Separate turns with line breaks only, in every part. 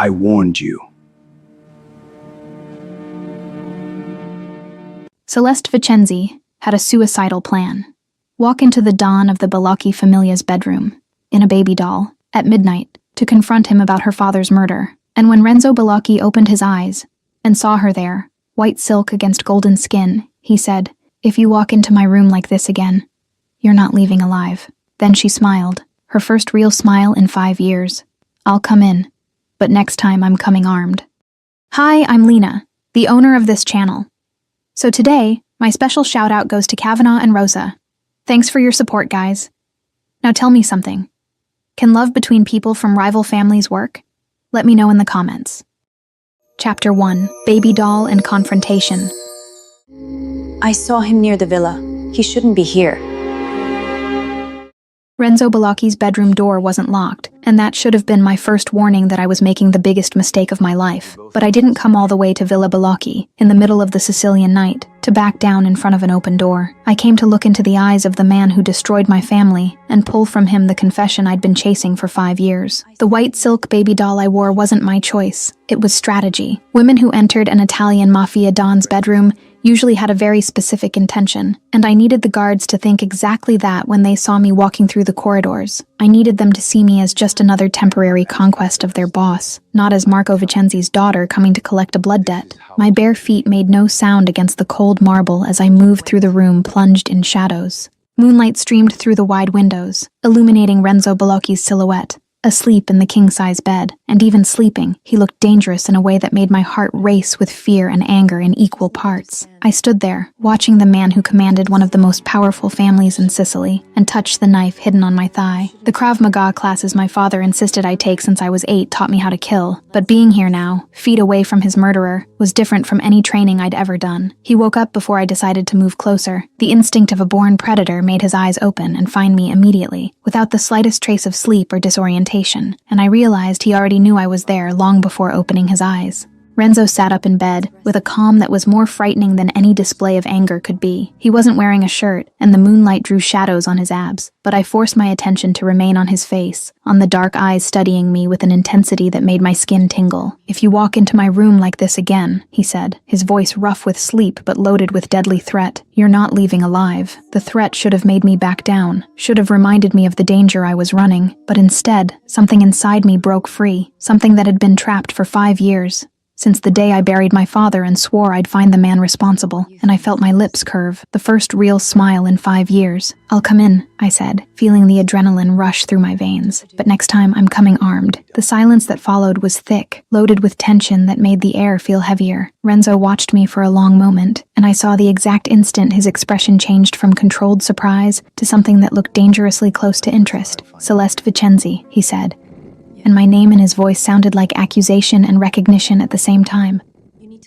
I warned you.
Celeste Vicenzi had a suicidal plan. Walk into the Don of the Balocchi Familia's bedroom, in a baby doll, at midnight, to confront him about her father's murder. And when Renzo Balocchi opened his eyes and saw her there, white silk against golden skin, he said, "If you walk into my room like this again, you're not leaving alive." Then she smiled, her first real smile in 5 years. "I'll come in, but next time I'm coming armed." Hi, I'm Lena, the owner of this channel. So today, my special shout-out goes to Kavanaugh and Rosa. Thanks for your support, guys. Now tell me something. Can love between people from rival families work? Let me know in the comments. Chapter 1, Baby Doll and Confrontation.
I saw him near the villa. He shouldn't be here.
Renzo Balocchi's bedroom door wasn't locked, and that should have been my first warning that I was making the biggest mistake of my life. But I didn't come all the way to Villa Balocchi, in the middle of the Sicilian night, to back down in front of an open door. I came to look into the eyes of the man who destroyed my family, and pull from him the confession I'd been chasing for 5 years. The white silk baby doll I wore wasn't my choice. It was strategy. Women who entered an Italian Mafia Don's bedroom usually had a very specific intention, and I needed the guards to think exactly that when they saw me walking through the corridors. I needed them to see me as just another temporary conquest of their boss, not as Marco Vicenzi's daughter coming to collect a blood debt. My bare feet made no sound against the cold marble as I moved through the room plunged in shadows. Moonlight streamed through the wide windows, illuminating Renzo Balocchi's silhouette. Asleep in the king-size bed, and even sleeping, he looked dangerous in a way that made my heart race with fear and anger in equal parts. I stood there, watching the man who commanded one of the most powerful families in Sicily, and touched the knife hidden on my thigh. The Krav Maga classes my father insisted I take since I was 8 taught me how to kill, but being here now, feet away from his murderer, was different from any training I'd ever done. He woke up before I decided to move closer. The instinct of a born predator made his eyes open and find me immediately, without the slightest trace of sleep or disorientation, and I realized he already knew I was there long before opening his eyes. Renzo sat up in bed, with a calm that was more frightening than any display of anger could be. He wasn't wearing a shirt, and the moonlight drew shadows on his abs, but I forced my attention to remain on his face, on the dark eyes studying me with an intensity that made my skin tingle. "If you walk into my room like this again," he said, his voice rough with sleep but loaded with deadly threat, "you're not leaving alive." The threat should have made me back down, should have reminded me of the danger I was running, but instead, something inside me broke free, something that had been trapped for 5 years. Since the day I buried my father and swore I'd find the man responsible, and I felt my lips curve, the first real smile in 5 years. "I'll come in," I said, feeling the adrenaline rush through my veins. "But next time I'm coming armed." The silence that followed was thick, loaded with tension that made the air feel heavier. Renzo watched me for a long moment, and I saw the exact instant his expression changed from controlled surprise to something that looked dangerously close to interest. "Celeste Vicenzi," he said, and my name in his voice sounded like accusation and recognition at the same time.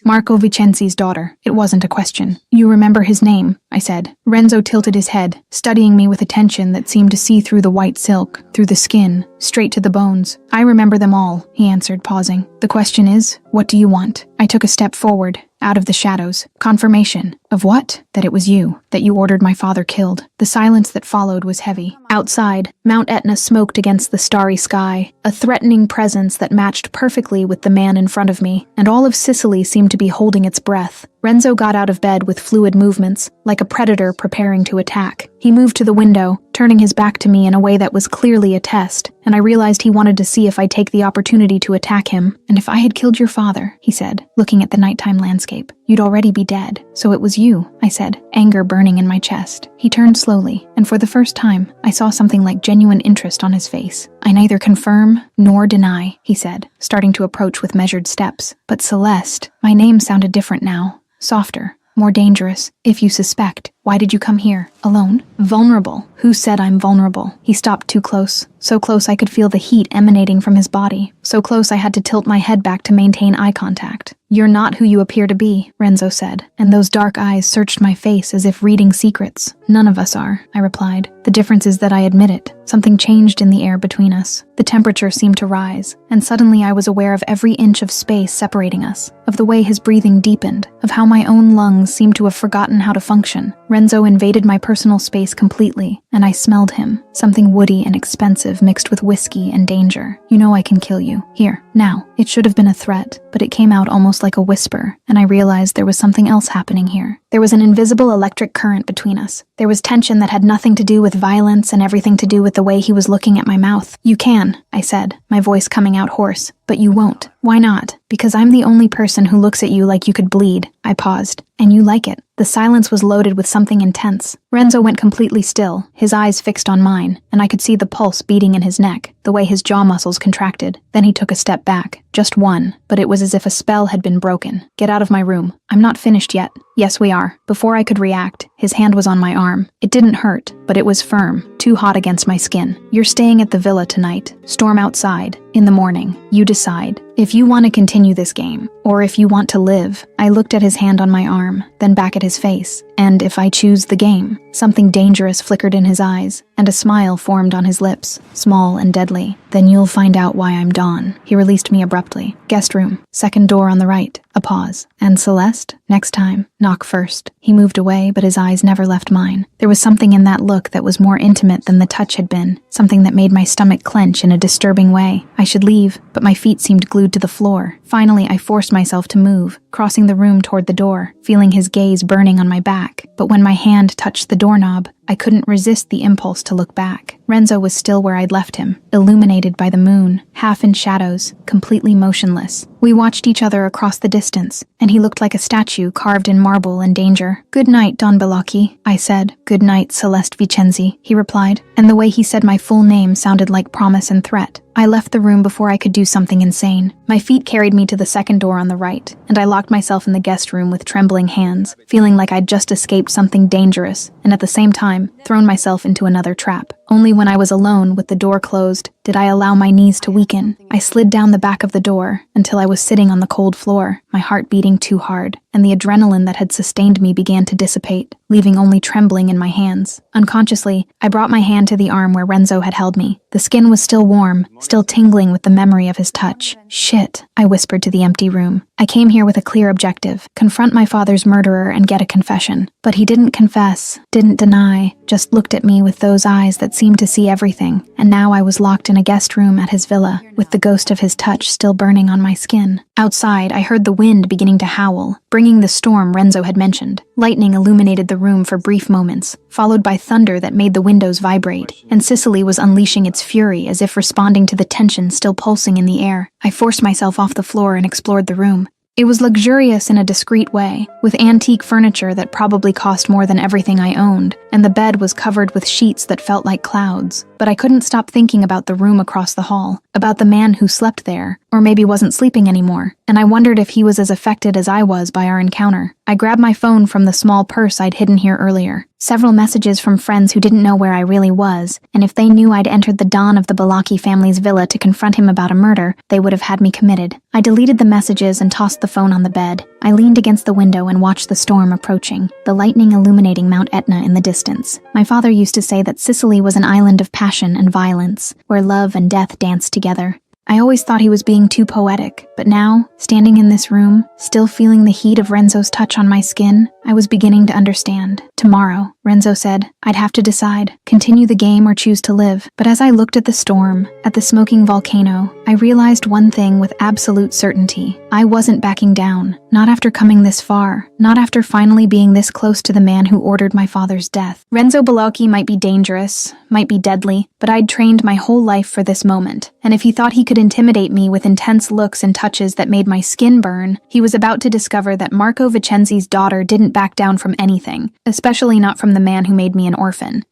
"Marco Vicenzi's daughter." It wasn't a question. "You remember his name," I said. Renzo tilted his head, studying me with attention that seemed to see through the white silk, through the skin, straight to the bones. "I remember them all," he answered, pausing. "The question is, what do you want?" I took a step forward, out of the shadows. "Confirmation." "Of what?" "That it was you, that you ordered my father killed." The silence that followed was heavy. Outside, Mount Etna smoked against the starry sky, a threatening presence that matched perfectly with the man in front of me, and all of Sicily seemed to be holding its breath. Renzo got out of bed with fluid movements, like a predator preparing to attack. He moved to the window, turning his back to me in a way that was clearly a test, and I realized he wanted to see if I'd take the opportunity to attack him. "And if I had killed your father," he said, looking at the nighttime landscape, "you'd already be dead. So it was you," I said, anger burning in my chest. He turned slowly, and for the first time, I saw something like genuine interest on his face. "I neither confirm nor deny," he said, starting to approach with measured steps. "But Celeste," my name sounded different now, softer, more dangerous. "If you suspect, why did you come here? Alone? Vulnerable? Who said I'm vulnerable?" He stopped too close. So close I could feel the heat emanating from his body. So close I had to tilt my head back to maintain eye contact. "You're not who you appear to be," Renzo said, and those dark eyes searched my face as if reading secrets. "None of us are," I replied. "The difference is that I admit it." Something changed in the air between us. The temperature seemed to rise, and suddenly I was aware of every inch of space separating us, of the way his breathing deepened, of how my own lungs seemed to have forgotten how to function. Renzo invaded my personal space completely, and I smelled him. Something woody and expensive mixed with whiskey and danger. You know I can kill you. Here, now. It should have been a threat, but it came out almost like a whisper, and I realized there was something else happening here. There was an invisible electric current between us. There was tension that had nothing to do with violence and everything to do with the way he was looking at my mouth. You can, I said, my voice coming out hoarse. But you won't. Why not? Because I'm the only person who looks at you like you could bleed. I paused. And you like it. The silence was loaded with something intense. Renzo went completely still, his eyes fixed on mine, and I could see the pulse beating in his neck, the way his jaw muscles contracted. Then he took a step back. Just one, but it was as if a spell had been broken. Get out of my room. I'm not finished yet. Yes, we are. Before I could react, his hand was on my arm. It didn't hurt, but it was firm, too hot against my skin. You're staying at the villa tonight. Storm outside. In the morning. You decide. If you want to continue this game, or if you want to live. I looked at his hand on my arm, then back at his face. And if I choose the game, something dangerous flickered in his eyes, and a smile formed on his lips, small and deadly. Then you'll find out why I'm Dawn. He released me abruptly. Guest room, second door on the right. A pause. And Celeste? Next time. Knock first. He moved away, but his eyes never left mine. There was something in that look that was more intimate than the touch had been, something that made my stomach clench in a disturbing way. I should leave, but my feet seemed glued to the floor. Finally, I forced myself to move, crossing the room toward the door, feeling his gaze burning on my back. But when my hand touched the doorknob, I couldn't resist the impulse to look back. Renzo was still where I'd left him, illuminated by the moon, half in shadows, completely motionless. We watched each other across the distance, and he looked like a statue carved in marble in danger. Good night, Don Bellocchi, I said. Good night, Celeste Vicenzi, he replied, and the way he said my full name sounded like promise and threat. I left the room before I could do something insane. My feet carried me to the second door on the right, and I locked myself in the guest room with trembling hands, feeling like I'd just escaped something dangerous, and at the same time, thrown myself into another trap. Only when I was alone, with the door closed, did I allow my knees to weaken. I slid down the back of the door until I was sitting on the cold floor, my heart beating too hard, and the adrenaline that had sustained me began to dissipate, leaving only trembling in my hands. Unconsciously, I brought my hand to the arm where Renzo had held me. The skin was still warm, still tingling with the memory of his touch. Shit, I whispered to the empty room. I came here with a clear objective, confront my father's murderer and get a confession. But he didn't confess, didn't deny, just looked at me with those eyes that seemed to see everything. And now I was locked in a guest room at his villa, with the ghost of his touch still burning on my skin. Outside, I heard the wind beginning to howl, bringing the storm Renzo had mentioned. Lightning illuminated the room for brief moments, followed by thunder that made the windows vibrate, and Sicily was unleashing its fury as if responding to the tension still pulsing in the air. I forced myself off the floor and explored the room. It was luxurious in a discreet way, with antique furniture that probably cost more than everything I owned, and the bed was covered with sheets that felt like clouds. But I couldn't stop thinking about the room across the hall, about the man who slept there, or maybe wasn't sleeping anymore, and I wondered if he was as affected as I was by our encounter. I grabbed my phone from the small purse I'd hidden here earlier. Several messages from friends who didn't know where I really was, and if they knew I'd entered the Don of the Bellocchi family's villa to confront him about a murder, they would have had me committed. I deleted the messages and tossed the phone on the bed. I leaned against the window and watched the storm approaching, the lightning illuminating Mount Etna in the distance. My father used to say that Sicily was an island of passion and violence, where love and death danced together. I always thought he was being too poetic, but now, standing in this room, still feeling the heat of Renzo's touch on my skin, I was beginning to understand. Tomorrow, Renzo said, I'd have to decide, continue the game or choose to live. But as I looked at the storm, at the smoking volcano, I realized one thing with absolute certainty. I wasn't backing down, not after coming this far, not after finally being this close to the man who ordered my father's death. Renzo Bellocchi might be dangerous, might be deadly, but I'd trained my whole life for this moment, and if he thought he could intimidate me with intense looks and touches that made my skin burn, he was about to discover that Marco Vicenzi's daughter didn't back down from anything, especially not from the man who made me an orphan.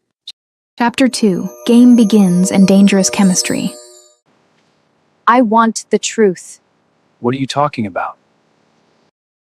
Chapter 2. Game Begins and Dangerous Chemistry.
I want the truth.
What are you talking about?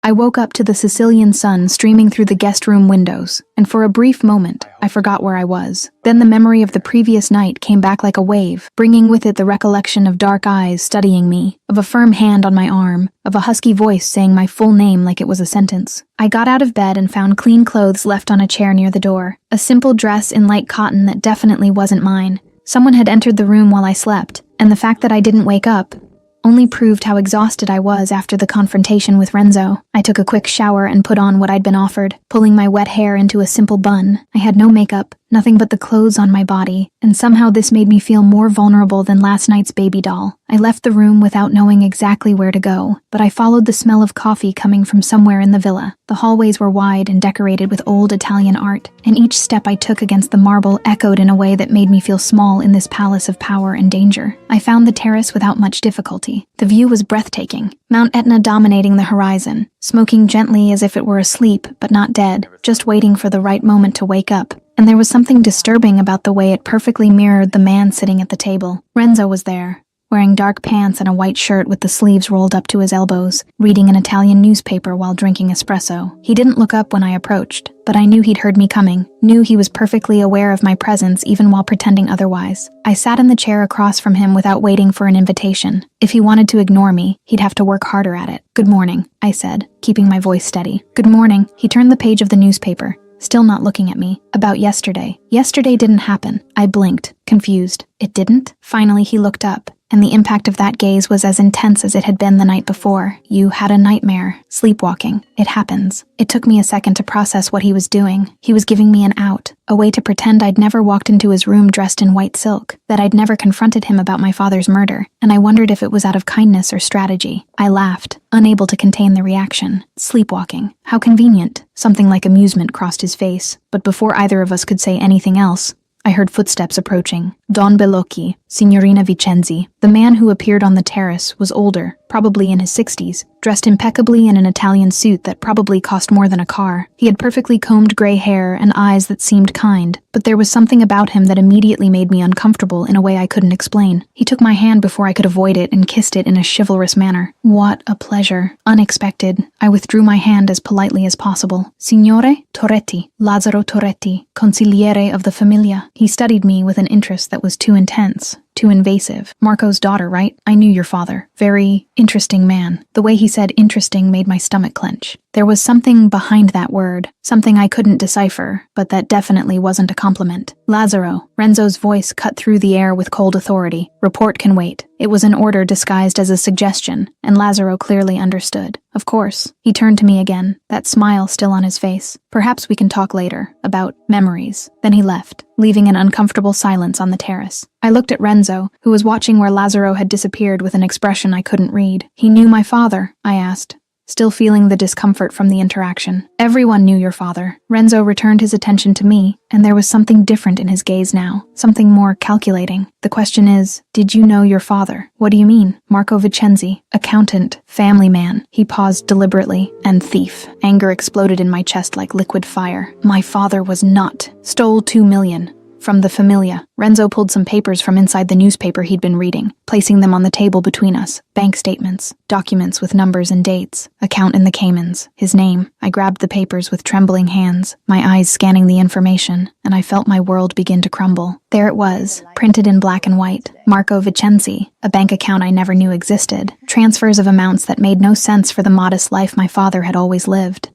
I woke up to the Sicilian sun streaming through the guest room windows, and for a brief moment, I forgot where I was. Then the memory of the previous night came back like a wave, bringing with it the recollection of dark eyes studying me, of a firm hand on my arm, of a husky voice saying my full name like it was a sentence. I got out of bed and found clean clothes left on a chair near the door, a simple dress in light cotton that definitely wasn't mine. Someone had entered the room while I slept, and the fact that I didn't wake up, only proved how exhausted I was after the confrontation with Renzo. I took a quick shower and put on what I'd been offered, pulling my wet hair into a simple bun. I had no makeup, nothing but the clothes on my body, and somehow this made me feel more vulnerable than last night's baby doll. I left the room without knowing exactly where to go, but I followed the smell of coffee coming from somewhere in the villa. The hallways were wide and decorated with old Italian art, and each step I took against the marble echoed in a way that made me feel small in this palace of power and danger. I found the terrace without much difficulty. The view was breathtaking. Mount Etna dominating the horizon, smoking gently as if it were asleep but not dead, just waiting for the right moment to wake up. And there was something disturbing about the way it perfectly mirrored the man sitting at the table. Renzo was there, wearing dark pants and a white shirt with the sleeves rolled up to his elbows, reading an Italian newspaper while drinking espresso. He didn't look up when I approached, but I knew he'd heard me coming, knew he was perfectly aware of my presence even while pretending otherwise. I sat in the chair across from him without waiting for an invitation. If he wanted to ignore me, he'd have to work harder at it. "Good morning," I said, keeping my voice steady. "Good morning." He turned the page of the newspaper, still not looking at me. "About yesterday." "Yesterday didn't happen." I blinked, confused. "It didn't?" Finally, he looked up, and the impact of that gaze was as intense as it had been the night before. "You had a nightmare. Sleepwalking. It happens." It took me a second to process what he was doing. He was giving me an out, a way to pretend I'd never walked into his room dressed in white silk, that I'd never confronted him about my father's murder, and I wondered if it was out of kindness or strategy. I laughed, unable to contain the reaction. Sleepwalking. How convenient. Something like amusement crossed his face, but before either of us could say anything else, I heard footsteps approaching. Don Bellocchi, Signorina Vicenzi. The man who appeared on the terrace was older, probably in his 60s, dressed impeccably in an Italian suit that probably cost more than a car. He had perfectly combed gray hair and eyes that seemed kind, but there was something about him that immediately made me uncomfortable in a way I couldn't explain. He took my hand before I could avoid it and kissed it in a chivalrous manner. What a pleasure. Unexpected. I withdrew my hand as politely as possible. "Signore Torretti, Lazzaro Torretti, consigliere of the Famiglia." He studied me with an interest that was too intense, too invasive. "Marco's daughter, right? I knew your father. Very interesting man." The way he said interesting made my stomach clench. There was something behind that word, something I couldn't decipher, but that definitely wasn't a compliment. "Lazzaro." Renzo's voice cut through the air with cold authority. "Report can wait." It was an order disguised as a suggestion, and Lazzaro clearly understood. "Of course." He turned to me again, that smile still on his face. "Perhaps we can talk later, about memories." Then he left, leaving an uncomfortable silence on the terrace. I looked at Renzo, who was watching where Lazzaro had disappeared with an expression I couldn't read. "He knew my father?" I asked, still feeling the discomfort from the interaction. "Everyone knew your father." Renzo returned his attention to me, and there was something different in his gaze now, something more calculating. "The question is, did you know your father?" "What do you mean?" "Marco Vicenzi, accountant, family man." He paused deliberately. "And thief." Anger exploded in my chest like liquid fire. My father was not. Stole 2 million. From the Famiglia. Renzo pulled some papers from inside the newspaper he'd been reading, placing them on the table between us. Bank statements, documents with numbers and dates, account in the Caymans, his name. I grabbed the papers with trembling hands, my eyes scanning the information, and I felt my world begin to crumble. There it was, printed in black and white. Marco Vicenzi, a bank account I never knew existed. Transfers of amounts that made no sense for the modest life my father had always lived.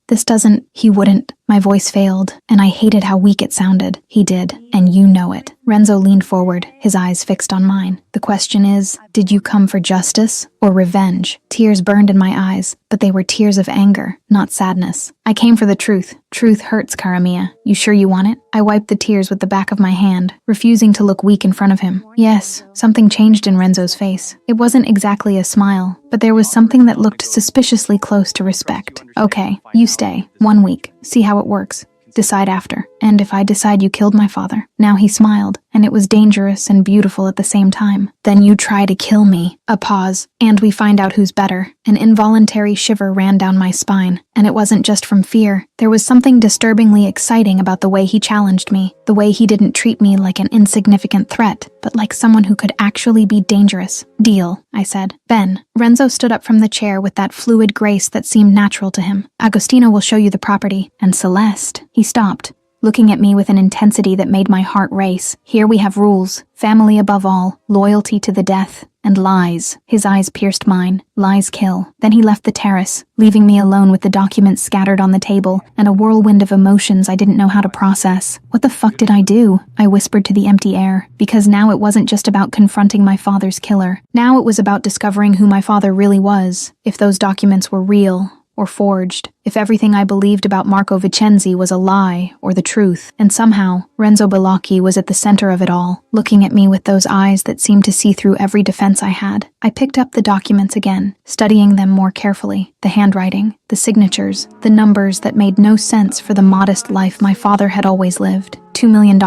He wouldn't. My voice failed, and I hated how weak it sounded. He did, and you know it. Renzo leaned forward, his eyes fixed on mine. "The question is, did you come for justice or revenge?" Tears burned in my eyes, but they were tears of anger, not sadness. "I came for the truth. Truth hurts, cara mia. You sure you want it?" I wiped the tears with the back of my hand, refusing to look weak in front of him. Yes, something changed in Renzo's face. It wasn't exactly a smile, but there was something that looked suspiciously close to respect. "Okay, you stay. 1 week. See how it works. Decide after. And if I decide you killed my father?" Now he smiled, and it was dangerous and beautiful at the same time. "Then you try to kill me." A pause, and we find out who's better. An involuntary shiver ran down my spine, and it wasn't just from fear. There was something disturbingly exciting about the way he challenged me, the way he didn't treat me like an insignificant threat, but like someone who could actually be dangerous. "Deal," I said. "Ben." Renzo stood up from the chair with that fluid grace that seemed natural to him. "Agostino will show you the property, and Celeste." He stopped, looking at me with an intensity that made my heart race. Here we have rules, family above all, loyalty to the death, and lies. His eyes pierced mine. Lies kill. Then he left the terrace, leaving me alone with the documents scattered on the table and a whirlwind of emotions I didn't know how to process. What the fuck did I do? I whispered to the empty air, because now it wasn't just about confronting my father's killer. Now it was about discovering who my father really was, if those documents were real or forged, if everything I believed about Marco Vicenzi was a lie or the truth. And somehow, Renzo Bellocchi was at the center of it all, looking at me with those eyes that seemed to see through every defense I had. I picked up the documents again, studying them more carefully. The handwriting, the signatures, the numbers that made no sense for the modest life my father had always lived. $2 million.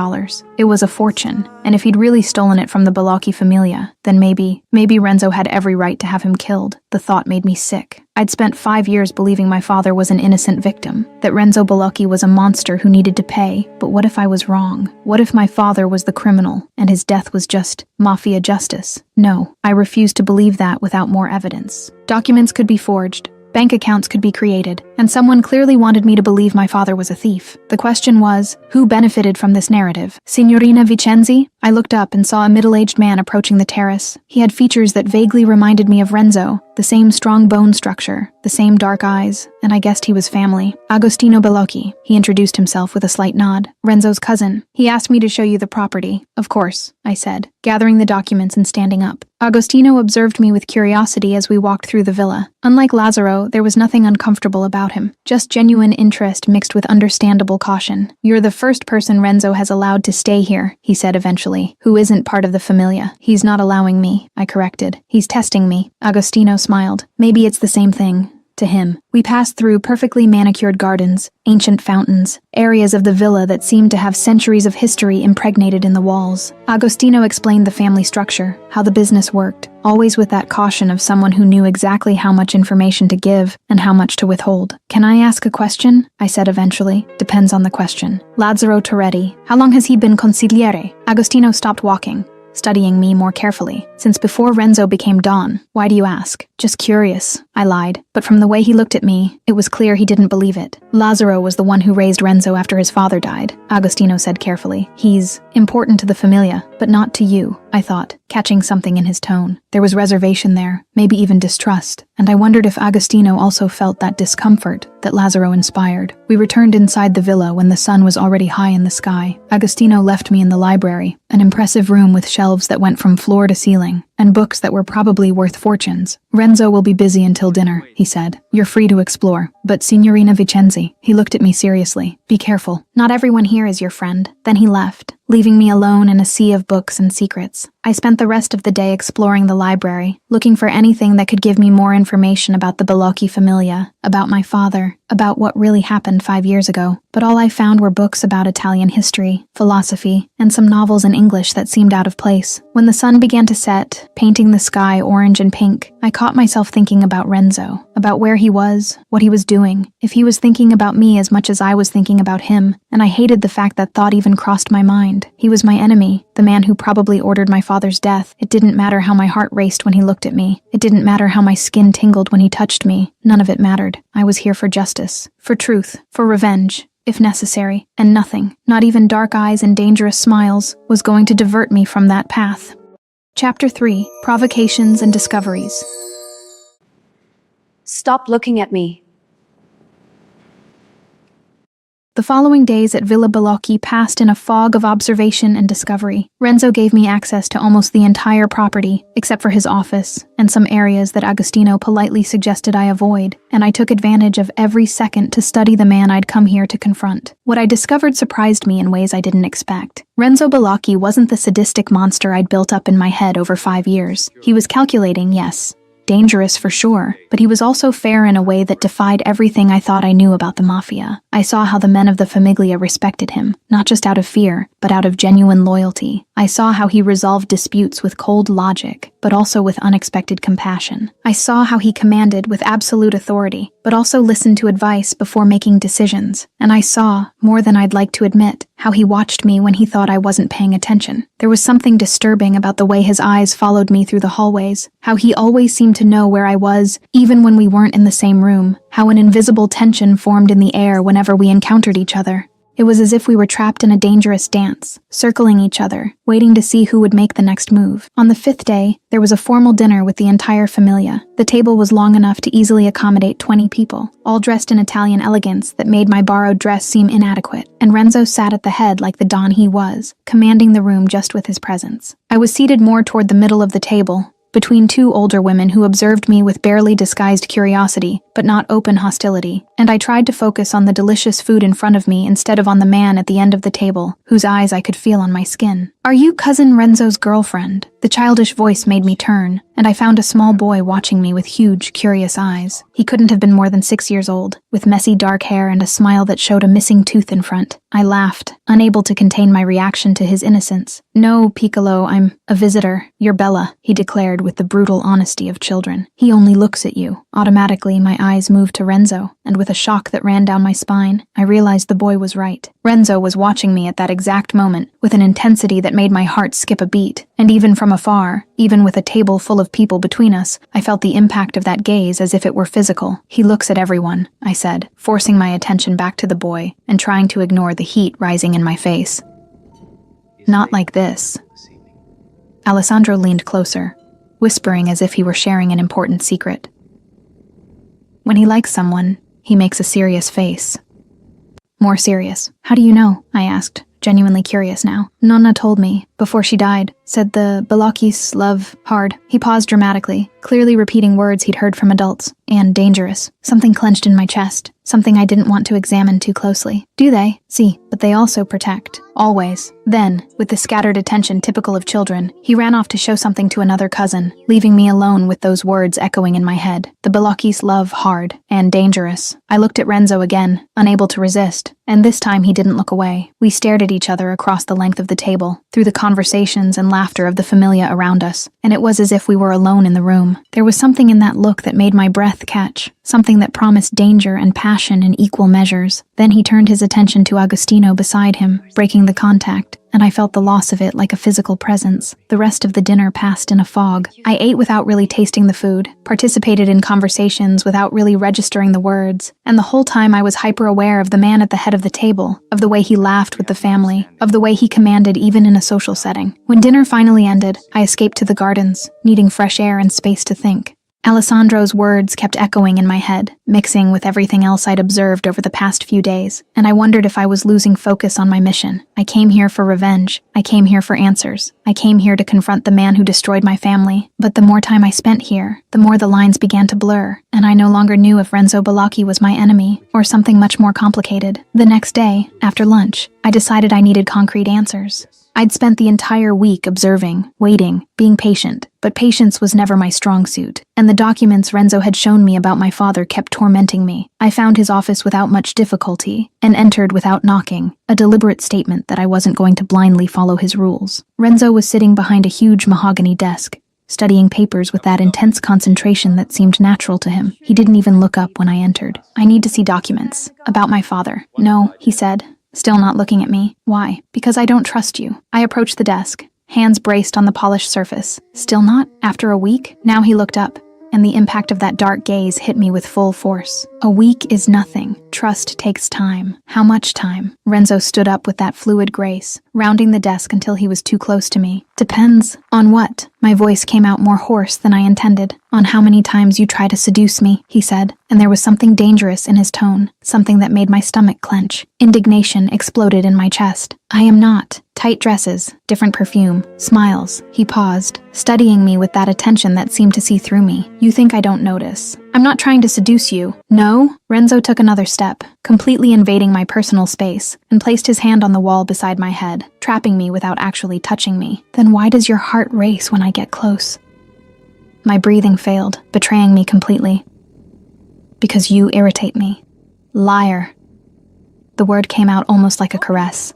It was a fortune, and if he'd really stolen it from the Bellocchi familia, then maybe Renzo had every right to have him killed. The thought made me sick. I'd spent 5 years believing my father was an innocent victim, that Renzo Bellocchi was a monster who needed to pay. But what if I was wrong? What if my father was the criminal, and his death was just Mafia justice? No, I refused to believe that without more evidence. Documents could be forged. Bank accounts could be created, and someone clearly wanted me to believe my father was a thief. The question was, who benefited from this narrative? Signorina Vicenzi? I looked up and saw a middle-aged man approaching the terrace. He had features that vaguely reminded me of Renzo, the same strong bone structure, the same dark eyes, and I guessed he was family. Agostino Bellocchi. He introduced himself with a slight nod. Renzo's cousin. He asked me to show you the property. Of course, I said, gathering the documents and standing up. Agostino observed me with curiosity as we walked through the villa. Unlike Lazzaro, there was nothing uncomfortable about him, just genuine interest mixed with understandable caution. You're the first person Renzo has allowed to stay here, he said eventually, who isn't part of the familia. He's not allowing me, I corrected. He's testing me. Agostino smiled. Maybe it's the same thing. To him. We passed through perfectly manicured gardens, ancient fountains, areas of the villa that seemed to have centuries of history impregnated in the walls. Agostino explained the family structure, how the business worked, always with that caution of someone who knew exactly how much information to give and how much to withhold. Can I ask a question? I said eventually. Depends on the question. Lazzaro Toretti. How long has he been consigliere? Agostino stopped walking, studying me more carefully. Since before Renzo became Don. Why do you ask? Just curious, I lied, but from the way he looked at me, it was clear he didn't believe it. Lazzaro was the one who raised Renzo after his father died, Agostino said carefully. He's important to the familia, but not to you, I thought, catching something in his tone. There was reservation there, maybe even distrust, and I wondered if Agostino also felt that discomfort that Lazzaro inspired. We returned inside the villa when the sun was already high in the sky. Agostino left me in the library, an impressive room with shelves that went from floor to ceiling, and books that were probably worth fortunes. Renzo will be busy until dinner, he said. You're free to explore. But Signorina Vicenzi, he looked at me seriously. Be careful. Not everyone here is your friend. Then he left, leaving me alone in a sea of books and secrets. I spent the rest of the day exploring the library, looking for anything that could give me more information about the Bellocchi familia, about my father, about what really happened 5 years ago. But all I found were books about Italian history, philosophy, and some novels in English that seemed out of place. When the sun began to set, painting the sky orange and pink, I caught myself thinking about Renzo, about where he was, what he was doing, if he was thinking about me as much as I was thinking about him, and I hated the fact that thought even crossed my mind. He was my enemy, the man who probably ordered my father's death. It didn't matter how my heart raced when he looked at me. It didn't matter how my skin tingled when he touched me. None of it mattered. I was here for justice, for truth, for revenge, if necessary, and nothing, not even dark eyes and dangerous smiles, was going to divert me from that path. Chapter 3. Provocations and Discoveries.
Stop looking at me.
The following days at Villa Bellocchi passed in a fog of observation and discovery. Renzo gave me access to almost the entire property, except for his office, and some areas that Agostino politely suggested I avoid, and I took advantage of every second to study the man I'd come here to confront. What I discovered surprised me in ways I didn't expect. Renzo Bellocchi wasn't the sadistic monster I'd built up in my head over 5 years. He was calculating, yes. Dangerous for sure, but he was also fair in a way that defied everything I thought I knew about the Mafia. I saw how the men of the Famiglia respected him, not just out of fear, but out of genuine loyalty. I saw how he resolved disputes with cold logic, but also with unexpected compassion. I saw how he commanded with absolute authority, but also listened to advice before making decisions. And I saw, more than I'd like to admit, how he watched me when he thought I wasn't paying attention. There was something disturbing about the way his eyes followed me through the hallways, how he always seemed to know where I was, even when we weren't in the same room, how an invisible tension formed in the air whenever we encountered each other. It was as if we were trapped in a dangerous dance, circling each other, waiting to see who would make the next move. On the 5th day, there was a formal dinner with the entire familia. The table was long enough to easily accommodate 20 people, all dressed in Italian elegance that made my borrowed dress seem inadequate, and Renzo sat at the head like the don he was, commanding the room just with his presence. I was seated more toward the middle of the table, between two older women who observed me with barely disguised curiosity, but not open hostility, and I tried to focus on the delicious food in front of me instead of on the man at the end of the table, whose eyes I could feel on my skin. "Are you Cousin Renzo's girlfriend?" The childish voice made me turn, and I found a small boy watching me with huge, curious eyes. He couldn't have been more than 6 years old, with messy dark hair and a smile that showed a missing tooth in front. I laughed, unable to contain my reaction to his innocence. "No, Piccolo, I'm a visitor. You're Bella," he declared with the brutal honesty of children. "He only looks at you." Automatically, my eyes moved to Renzo, and with a shock that ran down my spine, I realized the boy was right. Renzo was watching me at that exact moment, with an intensity that made my heart skip a beat, and even from afar, even with a table full of people between us, I felt the impact of that gaze as if it were physical. "He looks at everyone," I said, forcing my attention back to the boy and trying to ignore the heat rising in my face. "Not like this." Alessandro leaned closer, whispering as if he were sharing an important secret. "When he likes someone, he makes a serious face." "More serious. How do you know?" I asked, genuinely curious now. "Nonna told me, before she died, said the Balakis love hard." He paused dramatically, clearly repeating words he'd heard from adults. "And dangerous." Something clenched in my chest, something I didn't want to examine too closely. "Do they?" "See, but they also protect. Always." Then, with the scattered attention typical of children, he ran off to show something to another cousin, leaving me alone with those words echoing in my head. "The Balakis love hard and dangerous." I looked at Renzo again, unable to resist, and this time he didn't look away. We stared at each other across the length of the table, through the conversations and laughter of the familia around us, and it was as if we were alone in the room. There was something in that look that made my breath catch, something that promised danger and passion in equal measures. Then he turned his attention to Agostino beside him, breaking the contact, and I felt the loss of it like a physical presence. The rest of the dinner passed in a fog. I ate without really tasting the food, participated in conversations without really registering the words, and the whole time I was hyper-aware of the man at the head of the table, of the way he laughed with the family, of the way he commanded even in a social setting. When dinner finally ended, I escaped to the gardens, needing fresh air and space to think. Alessandro's words kept echoing in my head, mixing with everything else I'd observed over the past few days, and I wondered if I was losing focus on my mission. I came here for revenge. I came here for answers. I came here to confront the man who destroyed my family. But the more time I spent here, the more the lines began to blur, and I no longer knew if Renzo Balacchi was my enemy, or something much more complicated. The next day, after lunch, I decided I needed concrete answers. I'd spent the entire week observing, waiting, being patient, but patience was never my strong suit, and the documents Renzo had shown me about my father kept tormenting me. I found his office without much difficulty, and entered without knocking, a deliberate statement that I wasn't going to blindly follow his rules. Renzo was sitting behind a huge mahogany desk, studying papers with that intense concentration that seemed natural to him. He didn't even look up when I entered. "I need to see documents. About my father." "No," he said, still not looking at me. "Why?" "Because I don't trust you." I approached the desk, hands braced on the polished surface. "Still not? After a week?" Now he looked up, and the impact of that dark gaze hit me with full force. "A week is nothing. Trust takes time." "How much time?" Renzo stood up with that fluid grace, rounding the desk until he was too close to me. "Depends. On what?" My voice came out more hoarse than I intended. "On how many times you try to seduce me," he said, and there was something dangerous in his tone, something that made my stomach clench. Indignation exploded in my chest. "I am not." Tight dresses, different perfume, smiles. He paused, studying me with that attention that seemed to see through me. "You think I don't notice? I'm not trying to seduce you." "No?" Renzo took another step, completely invading my personal space, and placed his hand on the wall beside my head, trapping me without actually touching me. "Then why does your heart race when I get close?" My breathing failed, betraying me completely. "Because you irritate me." "Liar." The word came out almost like a caress.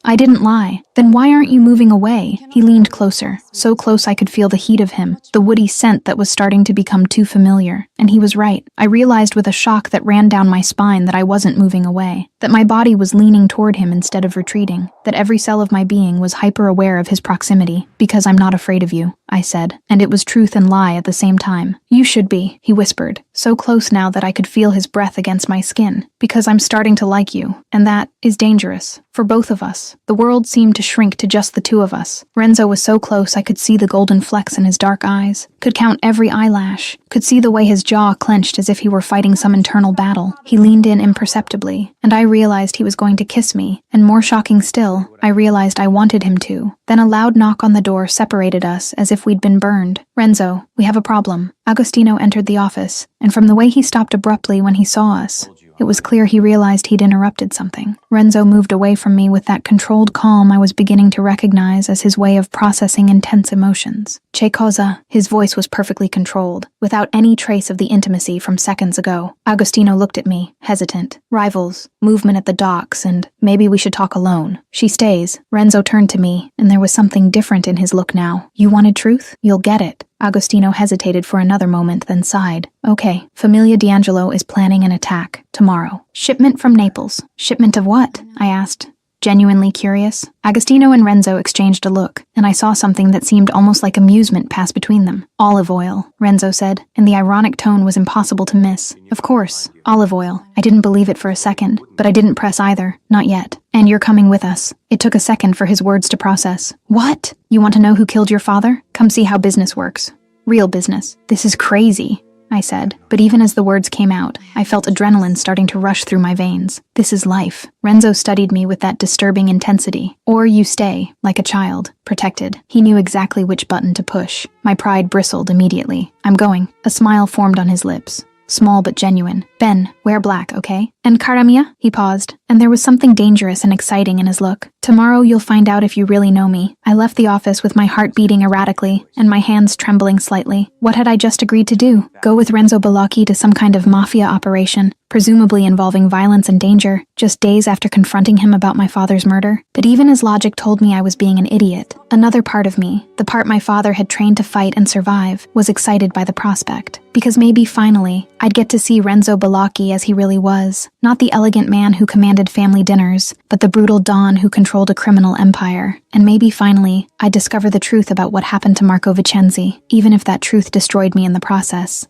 "I didn't lie." "Then why aren't you moving away?" He leaned closer, so close I could feel the heat of him, the woody scent that was starting to become too familiar. And he was right. I realized with a shock that ran down my spine that I wasn't moving away, that my body was leaning toward him instead of retreating. that every cell of my being was hyper-aware of his proximity. "Because I'm not afraid of you," I said, and it was truth and lie at the same time. "You should be," he whispered, so close now that I could feel his breath against my skin. "Because I'm starting to like you, and that is dangerous. For both of us." The world seemed to shrink to just the two of us. Renzo was so close I could see the golden flecks in his dark eyes, could count every eyelash, could see the way his jaw clenched as if he were fighting some internal battle. He leaned in imperceptibly, and I realized he was going to kiss me, and more shocking still, I realized I wanted him to. Then a loud knock on the door separated us as if we'd been burned. "Renzo, we have a problem." Agostino entered the office, and from the way he stopped abruptly when he saw us, it was clear he realized he'd interrupted something. Renzo moved away from me with that controlled calm I was beginning to recognize as his way of processing intense emotions. "Che cosa?" His voice was perfectly controlled, without any trace of the intimacy from seconds ago. Agostino looked at me, hesitant. "Rivals, movement at the docks, and maybe we should talk alone." "She stays." Renzo turned to me, and there was something different in his look now. "You wanted truth? You'll get it." Agostino hesitated for another moment, then sighed. "Okay, Familia D'Angelo is planning an attack tomorrow. Shipment from Naples." "Shipment of what?" I asked, genuinely curious. Agostino and Renzo exchanged a look, and I saw something that seemed almost like amusement pass between them. "Olive oil," Renzo said, and the ironic tone was impossible to miss. "Of course, olive oil." I didn't believe it for a second, but I didn't press either. "Not yet. And you're coming with us." It took a second for his words to process. "What? You want to know who killed your father? Come see how business works. Real business." "This is crazy," I said, but even as the words came out, I felt adrenaline starting to rush through my veins. This is life. Renzo studied me with that disturbing intensity. Or you stay, like a child, protected. He knew exactly which button to push. My pride bristled immediately. "I'm going." A smile formed on his lips. Small but genuine. "Ben, wear black, okay? And cara mia?" He paused, and there was something dangerous and exciting in his look. "Tomorrow you'll find out if you really know me." I left the office with my heart beating erratically, and my hands trembling slightly. What had I just agreed to do? Go with Renzo Bellocchi to some kind of mafia operation, presumably involving violence and danger, just days after confronting him about my father's murder? But even as logic told me I was being an idiot, another part of me, the part my father had trained to fight and survive, was excited by the prospect. Because maybe finally, I'd get to see Renzo Bellocchi as he really was. Not the elegant man who commanded family dinners, but the brutal Don who controlled a criminal empire. And maybe finally, I'd discover the truth about what happened to Marco Vincenzi, even if that truth destroyed me in the process.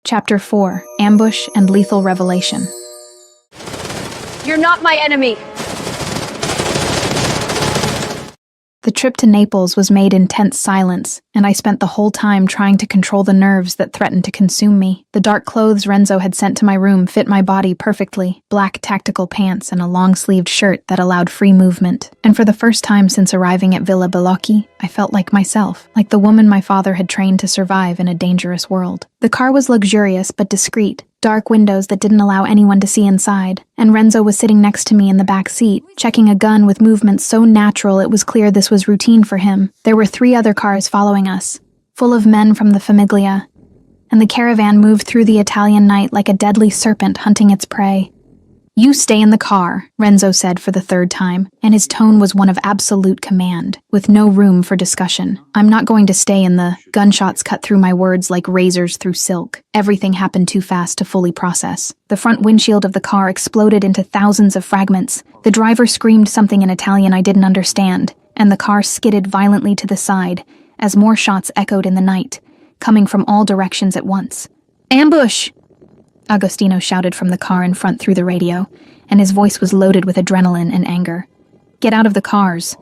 Chapter 4: Ambush and Lethal Revelation.
You're not my enemy.
The trip to Naples was made in tense silence, and I spent the whole time trying to control the nerves that threatened to consume me. The dark clothes Renzo had sent to my room fit my body perfectly, black tactical pants and a long-sleeved shirt that allowed free movement. And for the first time since arriving at Villa Bellocchi, I felt like myself, like the woman my father had trained to survive in a dangerous world. The car was luxurious but discreet, dark windows that didn't allow anyone to see inside, and Renzo was sitting next to me in the back seat, checking a gun with movements so natural it was clear this was routine for him. There were 3 other cars following us, full of men from the Famiglia, and the caravan moved through the Italian night like a deadly serpent hunting its prey. "You stay in the car," Renzo said for the 3rd time, and his tone was one of absolute command, with no room for discussion. "I'm not going to stay in the..." Gunshots cut through my words like razors through silk. Everything happened too fast to fully process. The front windshield of the car exploded into thousands of fragments. The driver screamed something in Italian I didn't understand, and the car skidded violently to the side as more shots echoed in the night, coming from all directions at once. "Ambush!" Agostino shouted from the car in front through the radio, and his voice was loaded with adrenaline and anger. "Get out of the cars.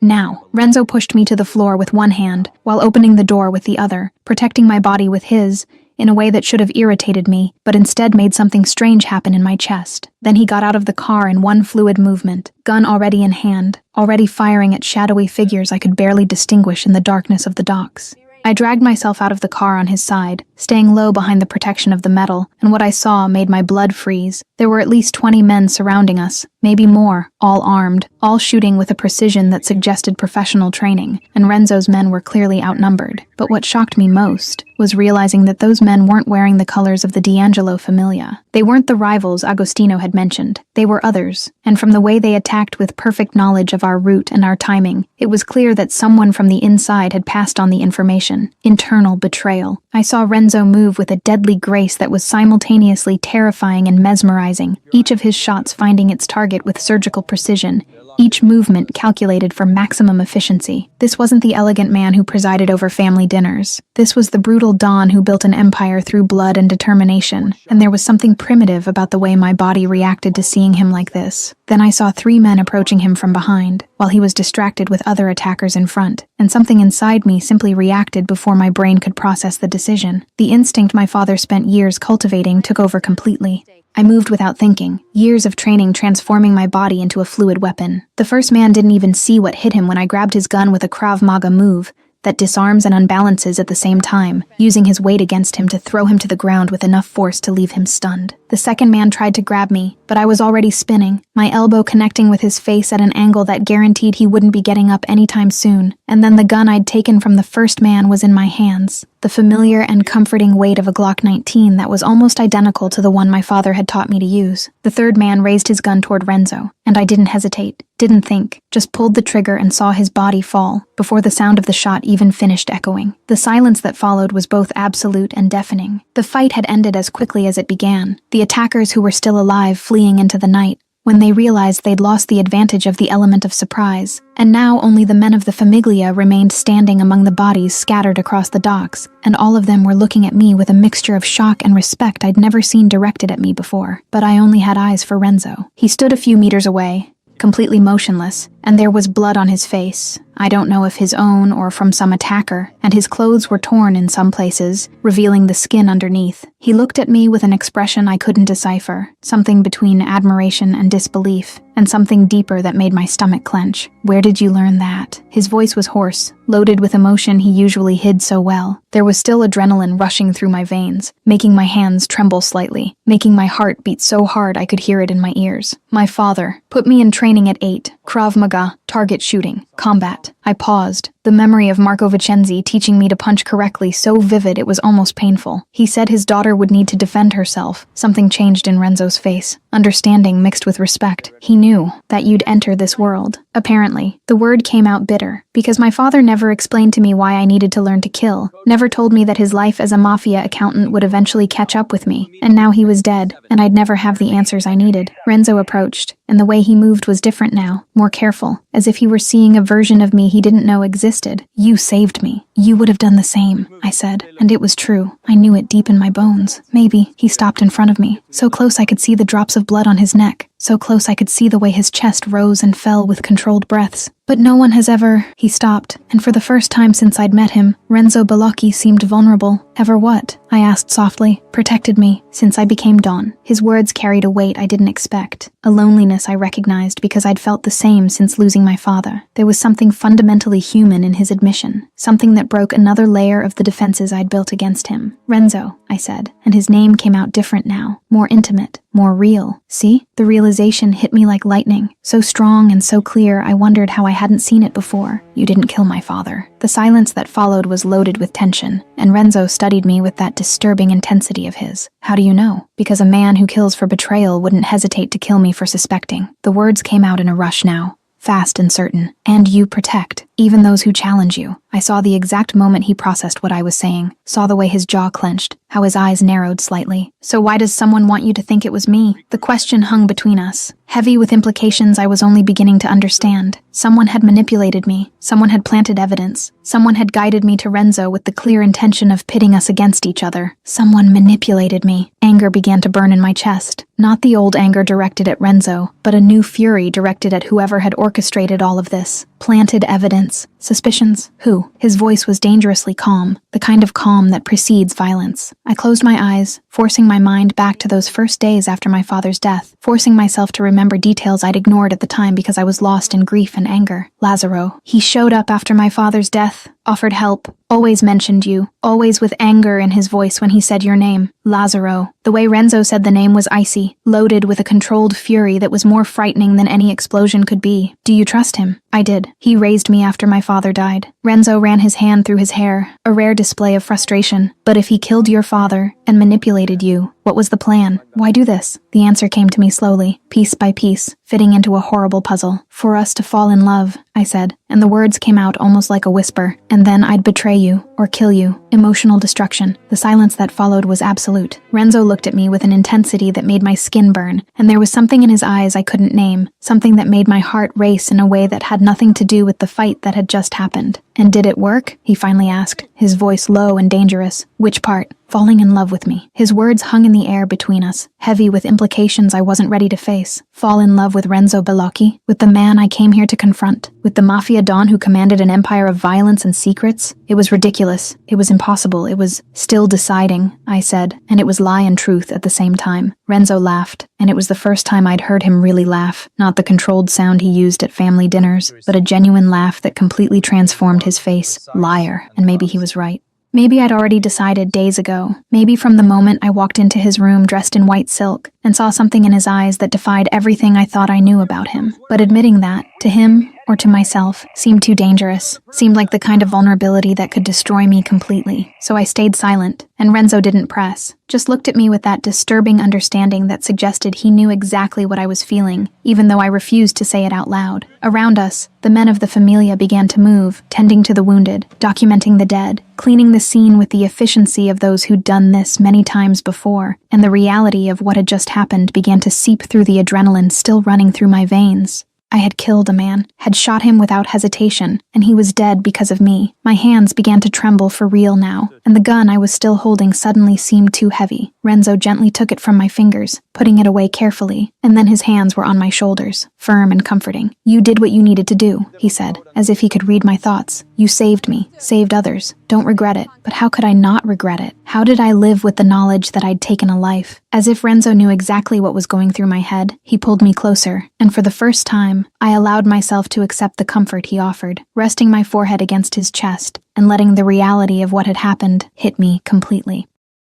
Now." Renzo pushed me to the floor with one hand, while opening the door with the other, protecting my body with his, in a way that should have irritated me, but instead made something strange happen in my chest. Then he got out of the car in one fluid movement, gun already in hand, already firing at shadowy figures I could barely distinguish in the darkness of the docks. I dragged myself out of the car on his side, staying low behind the protection of the metal, and what I saw made my blood freeze. There were at least 20 men surrounding us, maybe more, all armed, all shooting with a precision that suggested professional training, and Renzo's men were clearly outnumbered. But what shocked me most was realizing that those men weren't wearing the colors of the D'Angelo Familia. They weren't the rivals Agostino had mentioned. They were others, and from the way they attacked with perfect knowledge of our route and our timing, it was clear that someone from the inside had passed on the information. Internal betrayal. I saw Renzo move with a deadly grace that was simultaneously terrifying and mesmerizing, each of his shots finding its target with surgical precision, each movement calculated for maximum efficiency. This wasn't the elegant man who presided over family dinners. This was the brutal Don who built an empire through blood and determination, and there was something primitive about the way my body reacted to seeing him like this. Then I saw 3 men approaching him from behind, while he was distracted with other attackers in front, and something inside me simply reacted before my brain could process the decision. The instinct my father spent years cultivating took over completely. I moved without thinking, years of training transforming my body into a fluid weapon. The first man didn't even see what hit him when I grabbed his gun with a Krav Maga move that disarms and unbalances at the same time, using his weight against him to throw him to the ground with enough force to leave him stunned. The second man tried to grab me, but I was already spinning, my elbow connecting with his face at an angle that guaranteed he wouldn't be getting up anytime soon. And then the gun I'd taken from the first man was in my hands, the familiar and comforting weight of a Glock 19 that was almost identical to the one my father had taught me to use. The third man raised his gun toward Renzo, and I didn't hesitate, didn't think, just pulled the trigger and saw his body fall, before the sound of the shot even finished echoing. The silence that followed was both absolute and deafening. The fight had ended as quickly as it began, the attackers who were still alive fleeing into the night, when they realized they'd lost the advantage of the element of surprise, and now only the men of the Famiglia remained standing among the bodies scattered across the docks, and all of them were looking at me with a mixture of shock and respect I'd never seen directed at me before. But I only had eyes for Renzo. He stood a few meters away, completely motionless, and there was blood on his face. I don't know if his own or from some attacker, and his clothes were torn in some places, revealing the skin underneath. He looked at me with an expression I couldn't decipher, something between admiration and disbelief, and something deeper that made my stomach clench. "Where did you learn that?" His voice was hoarse, loaded with emotion he usually hid so well. There was still adrenaline rushing through my veins, making my hands tremble slightly, making my heart beat so hard I could hear it in my ears. My father put me in training at 8, Krav Maga, target shooting, combat. I paused, the memory of Marco Vicenzi teaching me to punch correctly so vivid it was almost painful. He said his daughter would need to defend herself. Something changed in Renzo's face, understanding mixed with respect. He knew that you'd enter this world. Apparently, the word came out bitter, because my father never explained to me why I needed to learn to kill, never told me that his life as a Mafia accountant would eventually catch up with me, and now he was dead, and I'd never have the answers I needed. Renzo approached, and the way he moved was different now, more careful, as if he were seeing a version of me he didn't know existed. "You saved me. You would have done the same," I said, and it was true. I knew it deep in my bones. Maybe. He stopped in front of me, so close I could see the drops of blood on his neck, so close I could see the way his chest rose and fell with controlled breaths. "But no one has ever—" He stopped, and for the first time since I'd met him, Renzo Bellocchi seemed vulnerable. "Ever what?" I asked softly. "Protected me, since I became Dawn." His words carried a weight I didn't expect, a loneliness I recognized because I'd felt the same since losing my father. There was something fundamentally human in his admission, something that broke another layer of the defenses I'd built against him. "Renzo," I said, and his name came out different now, more intimate, more real. See? The realization hit me like lightning, so strong and so clear I wondered how I hadn't seen it before. "You didn't kill my father." The silence that followed was loaded with tension, and Renzo studied me with that disturbing intensity of his. "How do you know?" "Because a man who kills for betrayal wouldn't hesitate to kill me for suspecting." The words came out in a rush now, fast and certain. "And you protect, even those who challenge you." I saw the exact moment he processed what I was saying, saw the way his jaw clenched, how his eyes narrowed slightly. "So why does someone want you to think it was me?" The question hung between us, heavy with implications I was only beginning to understand. Someone had manipulated me, someone had planted evidence, someone had guided me to Renzo with the clear intention of pitting us against each other. Someone manipulated me. Anger began to burn in my chest. Not the old anger directed at Renzo, but a new fury directed at whoever had orchestrated all of this. Planted evidence. Suspicions? Who? His voice was dangerously calm, the kind of calm that precedes violence. I closed my eyes, forcing my mind back to those first days after my father's death, forcing myself to remember details I'd ignored at the time because I was lost in grief and anger. Lazaro. He showed up after my father's death, offered help, always mentioned you, always with anger in his voice when he said your name. Lazaro. The way Renzo said the name was icy, loaded with a controlled fury that was more frightening than any explosion could be. "Do you trust him?" I did. He raised me after my father died. Renzo ran his hand through his hair, a rare display of frustration. "But if he killed your father, and manipulated you. What was the plan? Why do this? The answer came to me slowly, piece by piece, fitting into a horrible puzzle. For us to fall in love, I said, and the words came out almost like a whisper. And then I'd betray you, or kill you. Emotional destruction. The silence that followed was absolute. Renzo looked at me with an intensity that made my skin burn, and there was something in his eyes I couldn't name, something that made my heart race in a way that had nothing to do with the fight that had just happened. And did it work? He finally asked, his voice low and dangerous. Which part? Falling in love with me. His words hung in the air between us, heavy with implications I wasn't ready to face. Fall in love with Renzo Bellocchi? With the man I came here to confront? With the Mafia Don who commanded an empire of violence and secrets? It was ridiculous. It was impossible. It was still deciding, I said, and it was lie and truth at the same time. Renzo laughed, and it was the first time I'd heard him really laugh, not the controlled sound he used at family dinners, but a genuine laugh that completely transformed his face. Liar, and maybe he was right. Maybe I'd already decided days ago. Maybe from the moment I walked into his room dressed in white silk and saw something in his eyes that defied everything I thought I knew about him. But admitting that, to him, or to myself, seemed too dangerous, seemed like the kind of vulnerability that could destroy me completely. So I stayed silent, and Renzo didn't press, just looked at me with that disturbing understanding that suggested he knew exactly what I was feeling, even though I refused to say it out loud. Around us, the men of the Familia began to move, tending to the wounded, documenting the dead, cleaning the scene with the efficiency of those who'd done this many times before, and the reality of what had just happened began to seep through the adrenaline still running through my veins. I had killed a man, had shot him without hesitation, and he was dead because of me. My hands began to tremble for real now, and the gun I was still holding suddenly seemed too heavy. Renzo gently took it from my fingers, putting it away carefully, and then his hands were on my shoulders, firm and comforting. You did what you needed to do, he said, as if he could read my thoughts. You saved me, saved others. Don't regret it. But how could I not regret it? How did I live with the knowledge that I'd taken a life? As if Renzo knew exactly what was going through my head, he pulled me closer, and for the first time, I allowed myself to accept the comfort he offered, resting my forehead against his chest and letting the reality of what had happened hit me completely.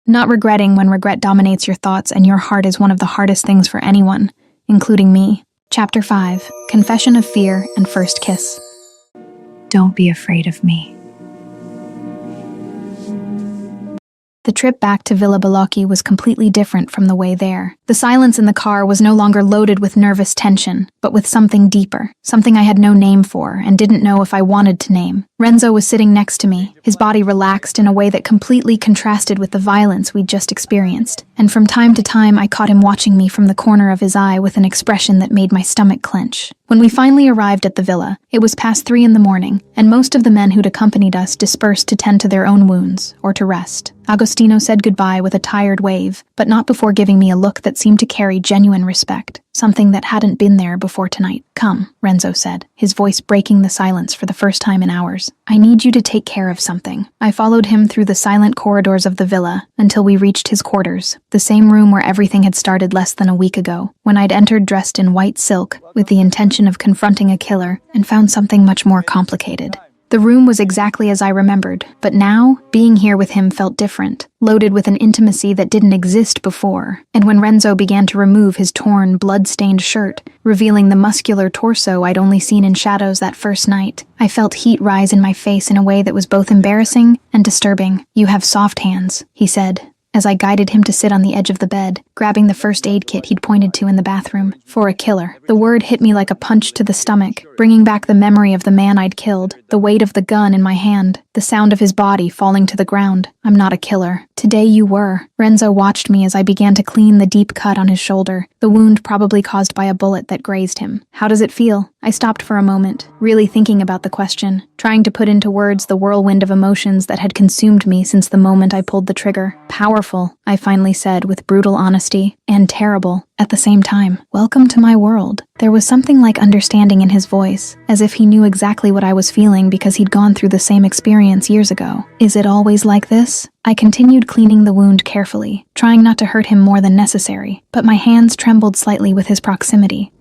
Not regretting when regret dominates your thoughts and your heart is one of the hardest things for anyone, including me. Chapter 5, Confession of Fear and First Kiss. Don't be afraid of me. The trip back to Villa Bellocchi was completely different from the way there. The silence in the car was no longer loaded with nervous tension, but with something deeper, something I had no name for and didn't know if I wanted to name. Renzo was sitting next to me, his body relaxed in a way that completely contrasted with the violence we'd just experienced, and from time to time I caught him watching me from the corner of his eye with an expression that made my stomach clench. When we finally arrived at the villa, it was past 3 a.m, and most of the men who'd accompanied us dispersed to tend to their own wounds, or to rest. Agostino said goodbye with a tired wave, but not before giving me a look that seemed to carry genuine respect, something that hadn't been there before tonight. Come, Renzo said, his voice breaking the silence for the first time in hours. I need you to take care of something. I followed him through the silent corridors of the villa until we reached his quarters, the same room where everything had started less than a week ago, when I'd entered dressed in white silk with the intention of confronting a killer and found something much more complicated. The room was exactly as I remembered, but now, being here with him felt different, loaded with an intimacy that didn't exist before. And when Renzo began to remove his torn, blood-stained shirt, revealing the muscular torso I'd only seen in shadows that first night, I felt heat rise in my face in a way that was both embarrassing and disturbing. You have soft hands, he said, as I guided him to sit on the edge of the bed, grabbing the first aid kit he'd pointed to in the bathroom. For a killer. The word hit me like a punch to the stomach, bringing back the memory of the man I'd killed, the weight of the gun in my hand, the sound of his body falling to the ground. I'm not a killer. Today you were. Renzo watched me as I began to clean the deep cut on his shoulder, the wound probably caused by a bullet that grazed him. How does it feel? I stopped for a moment, really thinking about the question, trying to put into words the whirlwind of emotions that had consumed me since the moment I pulled the trigger. Powerful, I finally said with brutal honesty, and terrible at the same time. Welcome to my world. There was something like understanding in his voice, as if he knew exactly what I was feeling because he'd gone through the same experience years ago. Is it always like this? I continued cleaning the wound carefully, trying not to hurt him more than necessary, but my hands trembled slightly with his proximity,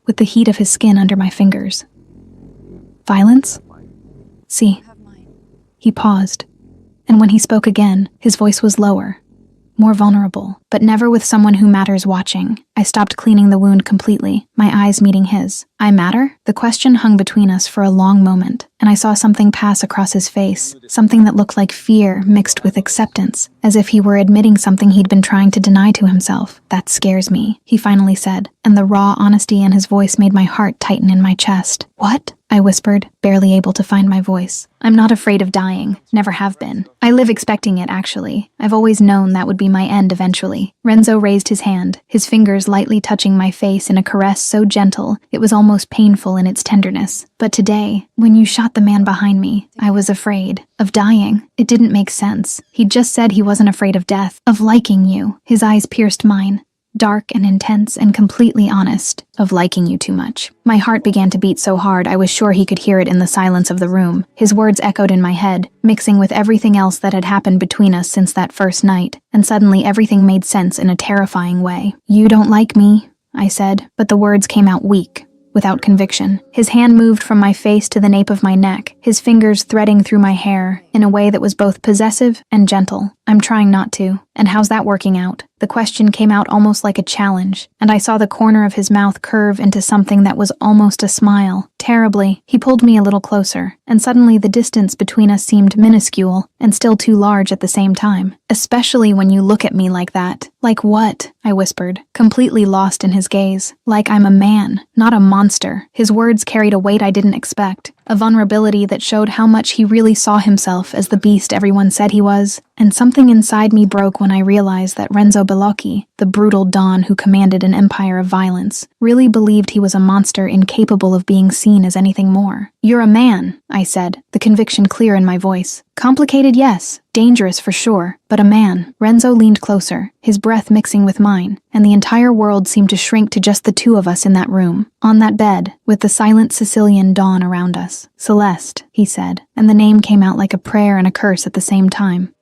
with the heat of his skin under my fingers. Violence? See. He paused, and when he spoke again, his voice was lower, more vulnerable, but never with someone who matters watching. I stopped cleaning the wound completely, my eyes meeting his. I matter? The question hung between us for a long moment, and I saw something pass across his face, something that looked like fear mixed with acceptance, as if he were admitting something he'd been trying to deny to himself. That scares me, he finally said, and the raw honesty in his voice made my heart tighten in my chest. What? I whispered, barely able to find my voice. I'm not afraid of dying. Never have been. I live expecting it, actually. I've always known that would be my end eventually. Renzo raised his hand, his fingers lightly touching my face in a caress so gentle it was almost painful in its tenderness. But today, when you shot the man behind me, I was afraid. Of dying. It didn't make sense. He'd just said he wasn't afraid of death. Of liking you. His eyes pierced mine. Dark and intense and completely honest, of liking you too much. My heart began to beat so hard I was sure he could hear it in the silence of the room. His words echoed in my head, mixing with everything else that had happened between us since that first night, and suddenly everything made sense in a terrifying way. You don't like me, I said, but the words came out weak, without conviction. His hand moved from my face to the nape of my neck, his fingers threading through my hair in a way that was both possessive and gentle. I'm trying not to. And how's that working out? The question came out almost like a challenge, and I saw the corner of his mouth curve into something that was almost a smile. Terribly, he pulled me a little closer, and suddenly the distance between us seemed minuscule and still too large at the same time. Especially when you look at me like that. Like what? I whispered, completely lost in his gaze. Like I'm a man, not a monster. His words carried a weight I didn't expect. A vulnerability that showed how much he really saw himself as the beast everyone said he was. And something inside me broke when I realized that Renzo Bellocchi, the brutal Don who commanded an empire of violence, really believed he was a monster incapable of being seen as anything more. You're a man, I said, the conviction clear in my voice. Complicated, yes. Dangerous for sure, but a man. Renzo leaned closer, his breath mixing with mine, and the entire world seemed to shrink to just the two of us in that room. On that bed, with the silent Sicilian dawn around us. Celeste, he said, and the name came out like a prayer and a curse at the same time.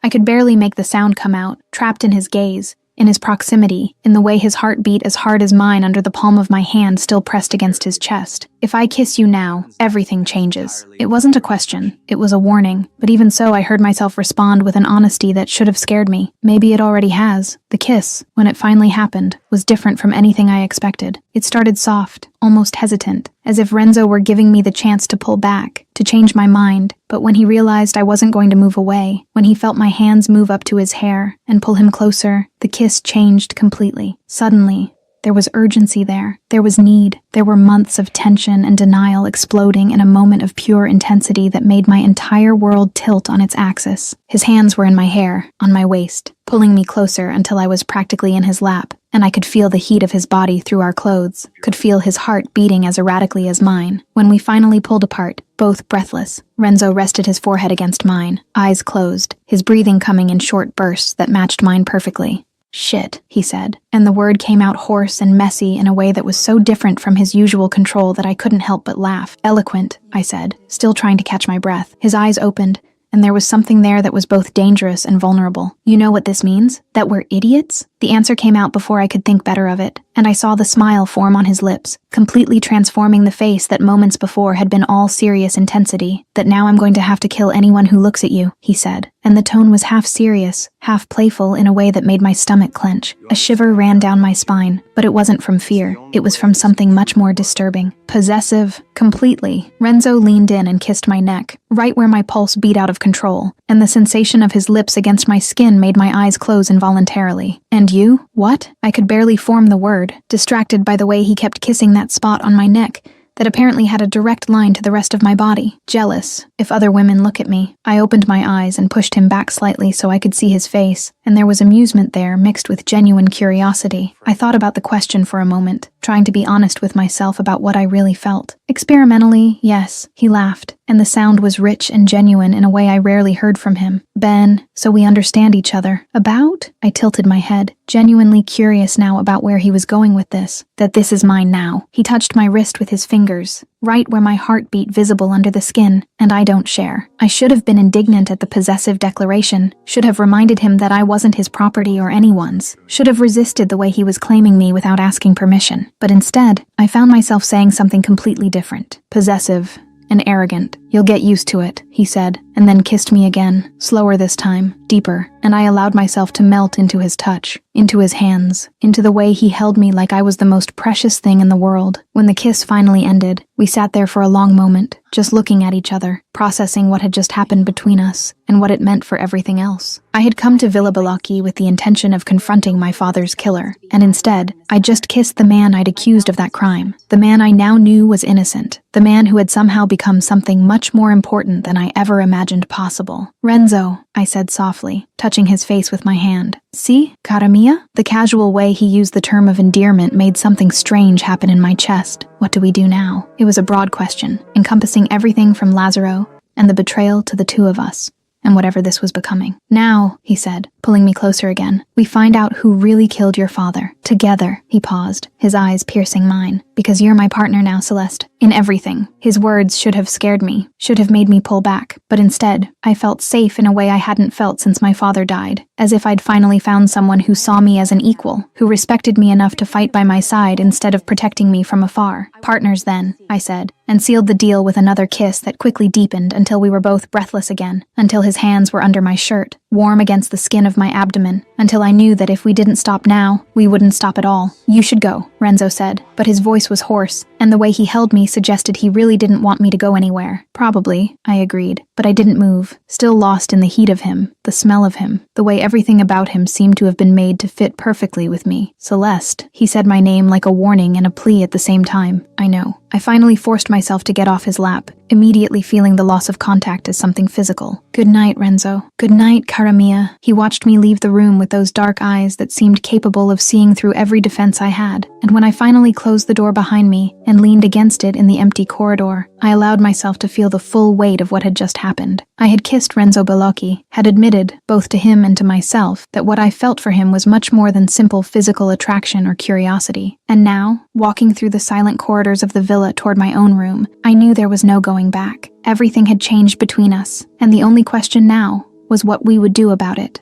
I could barely make the sound come out, trapped in his gaze, in his proximity, in the way his heart beat as hard as mine under the palm of my hand still pressed against his chest. If I kiss you now, everything changes. It wasn't a question, it was a warning, but even so I heard myself respond with an honesty that should have scared me. Maybe it already has. The kiss, when it finally happened, was different from anything I expected. It started soft, almost hesitant, as if Renzo were giving me the chance to pull back, to change my mind, but when he realized I wasn't going to move away, when he felt my hands move up to his hair and pull him closer, the kiss changed completely. Suddenly, there was urgency there. There was need. There were months of tension and denial exploding in a moment of pure intensity that made my entire world tilt on its axis. His hands were in my hair, on my waist, pulling me closer until I was practically in his lap, and I could feel the heat of his body through our clothes, could feel his heart beating as erratically as mine. When we finally pulled apart, both breathless, Renzo rested his forehead against mine, eyes closed, his breathing coming in short bursts that matched mine perfectly. Shit, he said, and the word came out hoarse and messy in a way that was so different from his usual control that I couldn't help but laugh. Eloquent, I said, still trying to catch my breath. His eyes opened, and there was something there that was both dangerous and vulnerable. You know what this means? That we're idiots? The answer came out before I could think better of it, and I saw the smile form on his lips, completely transforming the face that moments before had been all serious intensity. That now I'm going to have to kill anyone who looks at you, he said, and the tone was half serious, half playful in a way that made my stomach clench. A shiver ran down my spine, but it wasn't from fear. It was from something much more disturbing. Possessive, completely. Renzo leaned in and kissed my neck, right where my pulse beat out of control, and the sensation of his lips against my skin made my eyes close involuntarily. And you? What? I could barely form the word, distracted by the way he kept kissing that spot on my neck that apparently had a direct line to the rest of my body. Jealous, if other women look at me. I opened my eyes and pushed him back slightly so I could see his face, and there was amusement there mixed with genuine curiosity. I thought about the question for a moment, trying to be honest with myself about what I really felt. Experimentally, yes, he laughed, and the sound was rich and genuine in a way I rarely heard from him. Ben, so we understand each other. About? I tilted my head, genuinely curious now about where he was going with this. That this is mine now. He touched my wrist with his fingers, right where my heart beat visible under the skin, and I don't share. I should have been indignant at the possessive declaration, should have reminded him that I wasn't his property or anyone's, should have resisted the way he was claiming me without asking permission. But instead, I found myself saying something completely different. Possessive and arrogant. "You'll get used to it," he said, and then kissed me again, slower this time, deeper, and I allowed myself to melt into his touch, into his hands, into the way he held me like I was the most precious thing in the world. When the kiss finally ended, we sat there for a long moment, just looking at each other, processing what had just happened between us, and what it meant for everything else. I had come to Villa Balaki with the intention of confronting my father's killer, and instead, I just kissed the man I'd accused of that crime, the man I now knew was innocent, the man who had somehow become something much more important than I ever imagined possible. "Renzo," I said softly, touching his face with my hand. "See, cara mia?" The casual way he used the term of endearment made something strange happen in my chest. What do we do now? It was a broad question, encompassing everything from Lazaro and the betrayal to the two of us, and whatever this was becoming. "Now," he said, pulling me closer again, "we find out who really killed your father. Together." He paused, his eyes piercing mine. "Because you're my partner now, Celeste. In everything." His words should have scared me, should have made me pull back, but instead, I felt safe in a way I hadn't felt since my father died, as if I'd finally found someone who saw me as an equal, who respected me enough to fight by my side instead of protecting me from afar. "Partners then," I said, and sealed the deal with another kiss that quickly deepened until we were both breathless again, until his hands were under my shirt, warm against the skin of my abdomen, until I knew that if we didn't stop now, we wouldn't stop at all. "You should go," Renzo said, but his voice was hoarse, and the way he held me suggested he really didn't want me to go anywhere. "Probably," I agreed, but I didn't move, still lost in the heat of him, the smell of him, the way everything about him seemed to have been made to fit perfectly with me. "Celeste," he said my name like a warning and a plea at the same time. "I know." I finally forced myself to get off his lap, immediately feeling the loss of contact as something physical. "Good night, Renzo." "Good night, cara mia." He watched me leave the room with those dark eyes that seemed capable of seeing through every defense I had, and when I finally closed the door behind me and leaned against it in the empty corridor, I allowed myself to feel the full weight of what had just happened. I had kissed Renzo Balaki, had admitted, both to him and to myself, that what I felt for him was much more than simple physical attraction or curiosity. And now, walking through the silent corridors of the villa toward my own room, I knew there was no going back. Everything had changed between us, and the only question now was what we would do about it.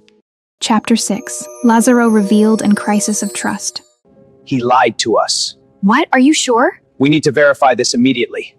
Chapter 6. Lazaro revealed and crisis of trust.
He lied to us.
What? Are you sure?
We need to verify this immediately.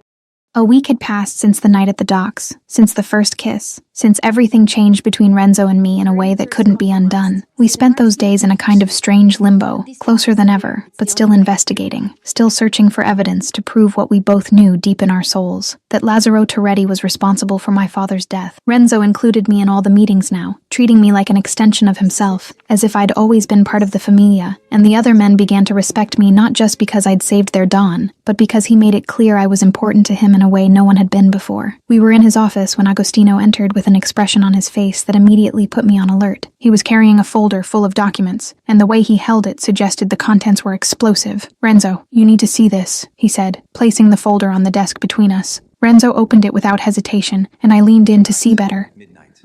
A week had passed since the night at the docks, since the first kiss, since everything changed between Renzo and me in a way that couldn't be undone. We spent those days in a kind of strange limbo, closer than ever, but still investigating, still searching for evidence to prove what we both knew deep in our souls, that Lazaro Toretti was responsible for my father's death. Renzo included me in all the meetings now, treating me like an extension of himself, as if I'd always been part of the familia, and the other men began to respect me not just because I'd saved their dawn, but because he made it clear I was important to him in a way no one had been before. We were in his office when Agostino entered with an expression on his face that immediately put me on alert. He was carrying a folder full of documents, and the way he held it suggested the contents were explosive. "Renzo, you need to see this," he said, placing the folder on the desk between us. Renzo opened it without hesitation, and I leaned in to see better,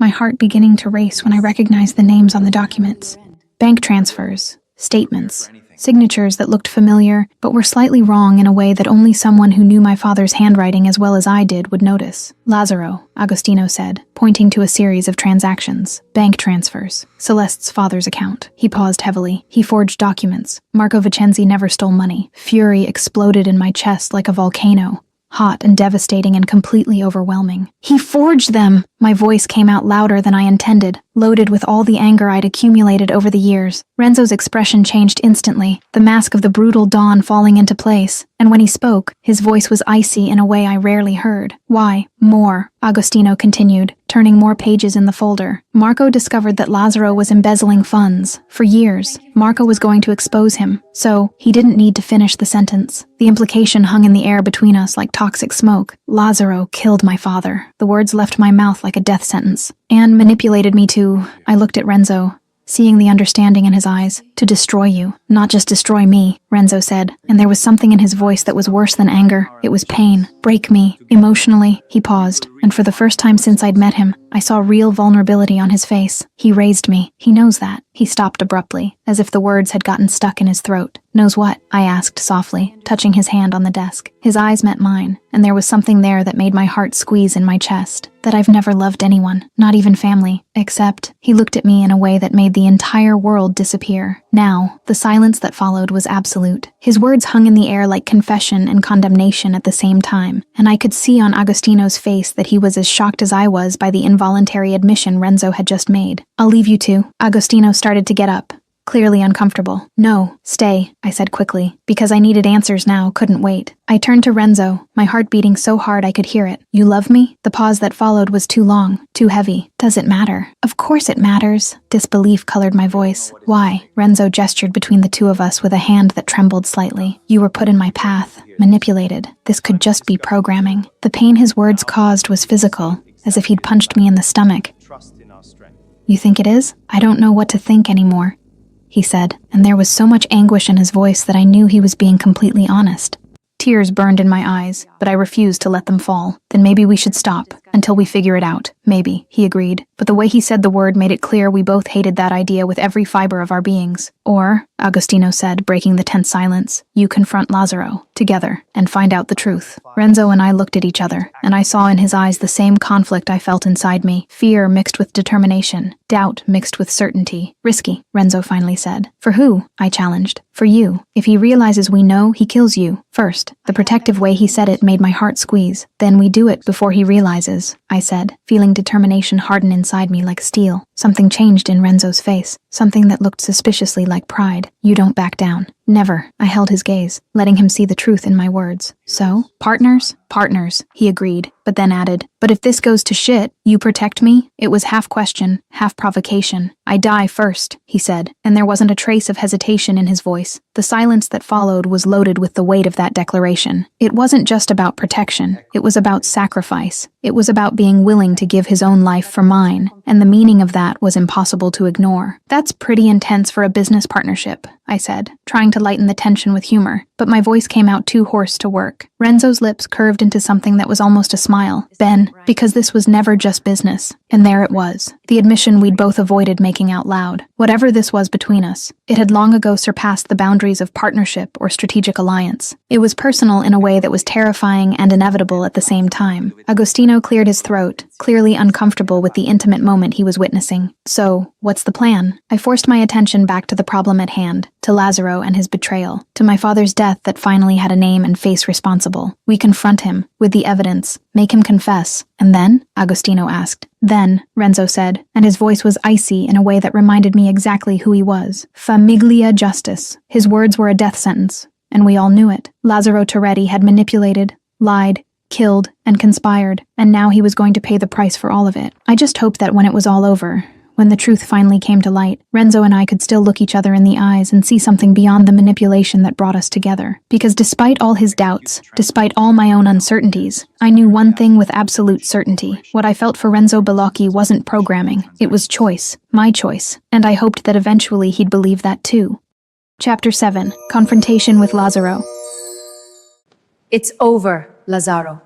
my heart beginning to race when I recognized the names on the documents. Bank transfers, statements, signatures that looked familiar, but were slightly wrong in a way that only someone who knew my father's handwriting as well as I did would notice. "Lazaro," Agostino said, pointing to a series of transactions. "Bank transfers. Celeste's father's account." He paused heavily. "He forged documents. Marco Vicenzi never stole money." Fury exploded in my chest like a volcano. Hot and devastating and completely overwhelming. "He forged them!" My voice came out louder than I intended, loaded with all the anger I'd accumulated over the years. Renzo's expression changed instantly, the mask of the brutal Dawn falling into place, and when he spoke, his voice was icy in a way I rarely heard. "Why? More," Agostino continued, turning more pages in the folder. "Marco discovered that Lazaro was embezzling funds. For years, Marco was going to expose him, so he didn't need to finish the sentence. The implication hung in the air between us like toxic smoke. Lazaro killed my father." The words left my mouth like a death sentence. "And manipulated me to..." I looked at Renzo, seeing the understanding in his eyes. "To destroy you. Not just destroy me," Renzo said, and there was something in his voice that was worse than anger. It was pain. "Break me. Emotionally." He paused, and for the first time since I'd met him, I saw real vulnerability on his face. "He raised me. He knows that." He stopped abruptly, as if the words had gotten stuck in his throat. "Knows what?" I asked softly, touching his hand on the desk. His eyes met mine, and there was something there that made my heart squeeze in my chest. "That I've never loved anyone, not even family, except..." He looked at me in a way that made the entire world disappear. Now, the silence that followed was absolute. His words hung in the air like confession and condemnation at the same time, and I could see on Agostino's face that he was as shocked as I was by the involuntary admission Renzo had just made. "I'll leave you two." Agostino started to get up, clearly uncomfortable. "No, stay," I said quickly, because I needed answers now, couldn't wait. I turned to Renzo, my heart beating so hard I could hear it. "You love me?" The pause that followed was too long, too heavy. "Does it matter?" "Of course it matters." Disbelief colored my voice. "Why?" Renzo gestured between the two of us with a hand that trembled slightly. "You were put in my path, manipulated. This could just be programming." The pain his words caused was physical, as if he'd punched me in the stomach. "You think it is?" "I don't know what to think anymore," he said, and there was so much anguish in his voice that I knew he was being completely honest. Tears burned in my eyes, but I refused to let them fall. "Then maybe we should stop, until we figure it out." "Maybe," he agreed, but the way he said the word made it clear we both hated that idea with every fiber of our beings. "Or," Agostino said, breaking the tense silence, "you confront Lazzaro, together, and find out the truth." Renzo and I looked at each other, and I saw in his eyes the same conflict I felt inside me, fear mixed with determination, doubt mixed with certainty. "Risky," Renzo finally said. "For who?" I challenged. "For you. If he realizes we know, he kills you, first." The protective way he said it made my heart squeeze. "Then we do it before he realizes," I said, feeling determination harden inside me like steel. Something changed in Renzo's face, something that looked suspiciously like pride. "You don't back down." "Never." I held his gaze, letting him see the truth in my words. "So, partners?" "Partners," he agreed, but then added, "But if this goes to shit, you protect me?" It was half question, half provocation. "I die first," he said, and there wasn't a trace of hesitation in his voice. The silence that followed was loaded with the weight of that declaration. It wasn't just about protection. It was about sacrifice. It was about being willing to give his own life for mine, and the meaning of that was impossible to ignore. "That's pretty intense for a business partnership," I said, trying to lighten the tension with humor, but my voice came out too hoarse to work. Renzo's lips curved into something that was almost a smile. "Ben, because this was never just business." And there it was, the admission we'd both avoided making out loud. Whatever this was between us, it had long ago surpassed the boundaries of partnership or strategic alliance. It was personal in a way that was terrifying and inevitable at the same time. Agostino cleared his throat, clearly uncomfortable with the intimate moment he was witnessing. "So, what's the plan?" I forced my attention back to the problem at hand, to Lazzaro and his betrayal, to my father's death that finally had a name and face responsible. "We confront him, with the evidence, make him confess, and then?" Agostino asked. "Then," Renzo said, and his voice was icy in a way that reminded me exactly who he was. "Famiglia justice." His words were a death sentence, and we all knew it. Lazzaro Toretti had manipulated, lied, killed, and conspired, and now he was going to pay the price for all of it. I just hoped that when it was all over, when the truth finally came to light, Renzo and I could still look each other in the eyes and see something beyond the manipulation that brought us together. Because despite all his doubts, despite all my own uncertainties, I knew one thing with absolute certainty. What I felt for Renzo Bellocchi wasn't programming. It was choice. My choice. And I hoped that eventually he'd believe that too. Chapter 7. Confrontation with Lazzaro.
It's over, Lazzaro.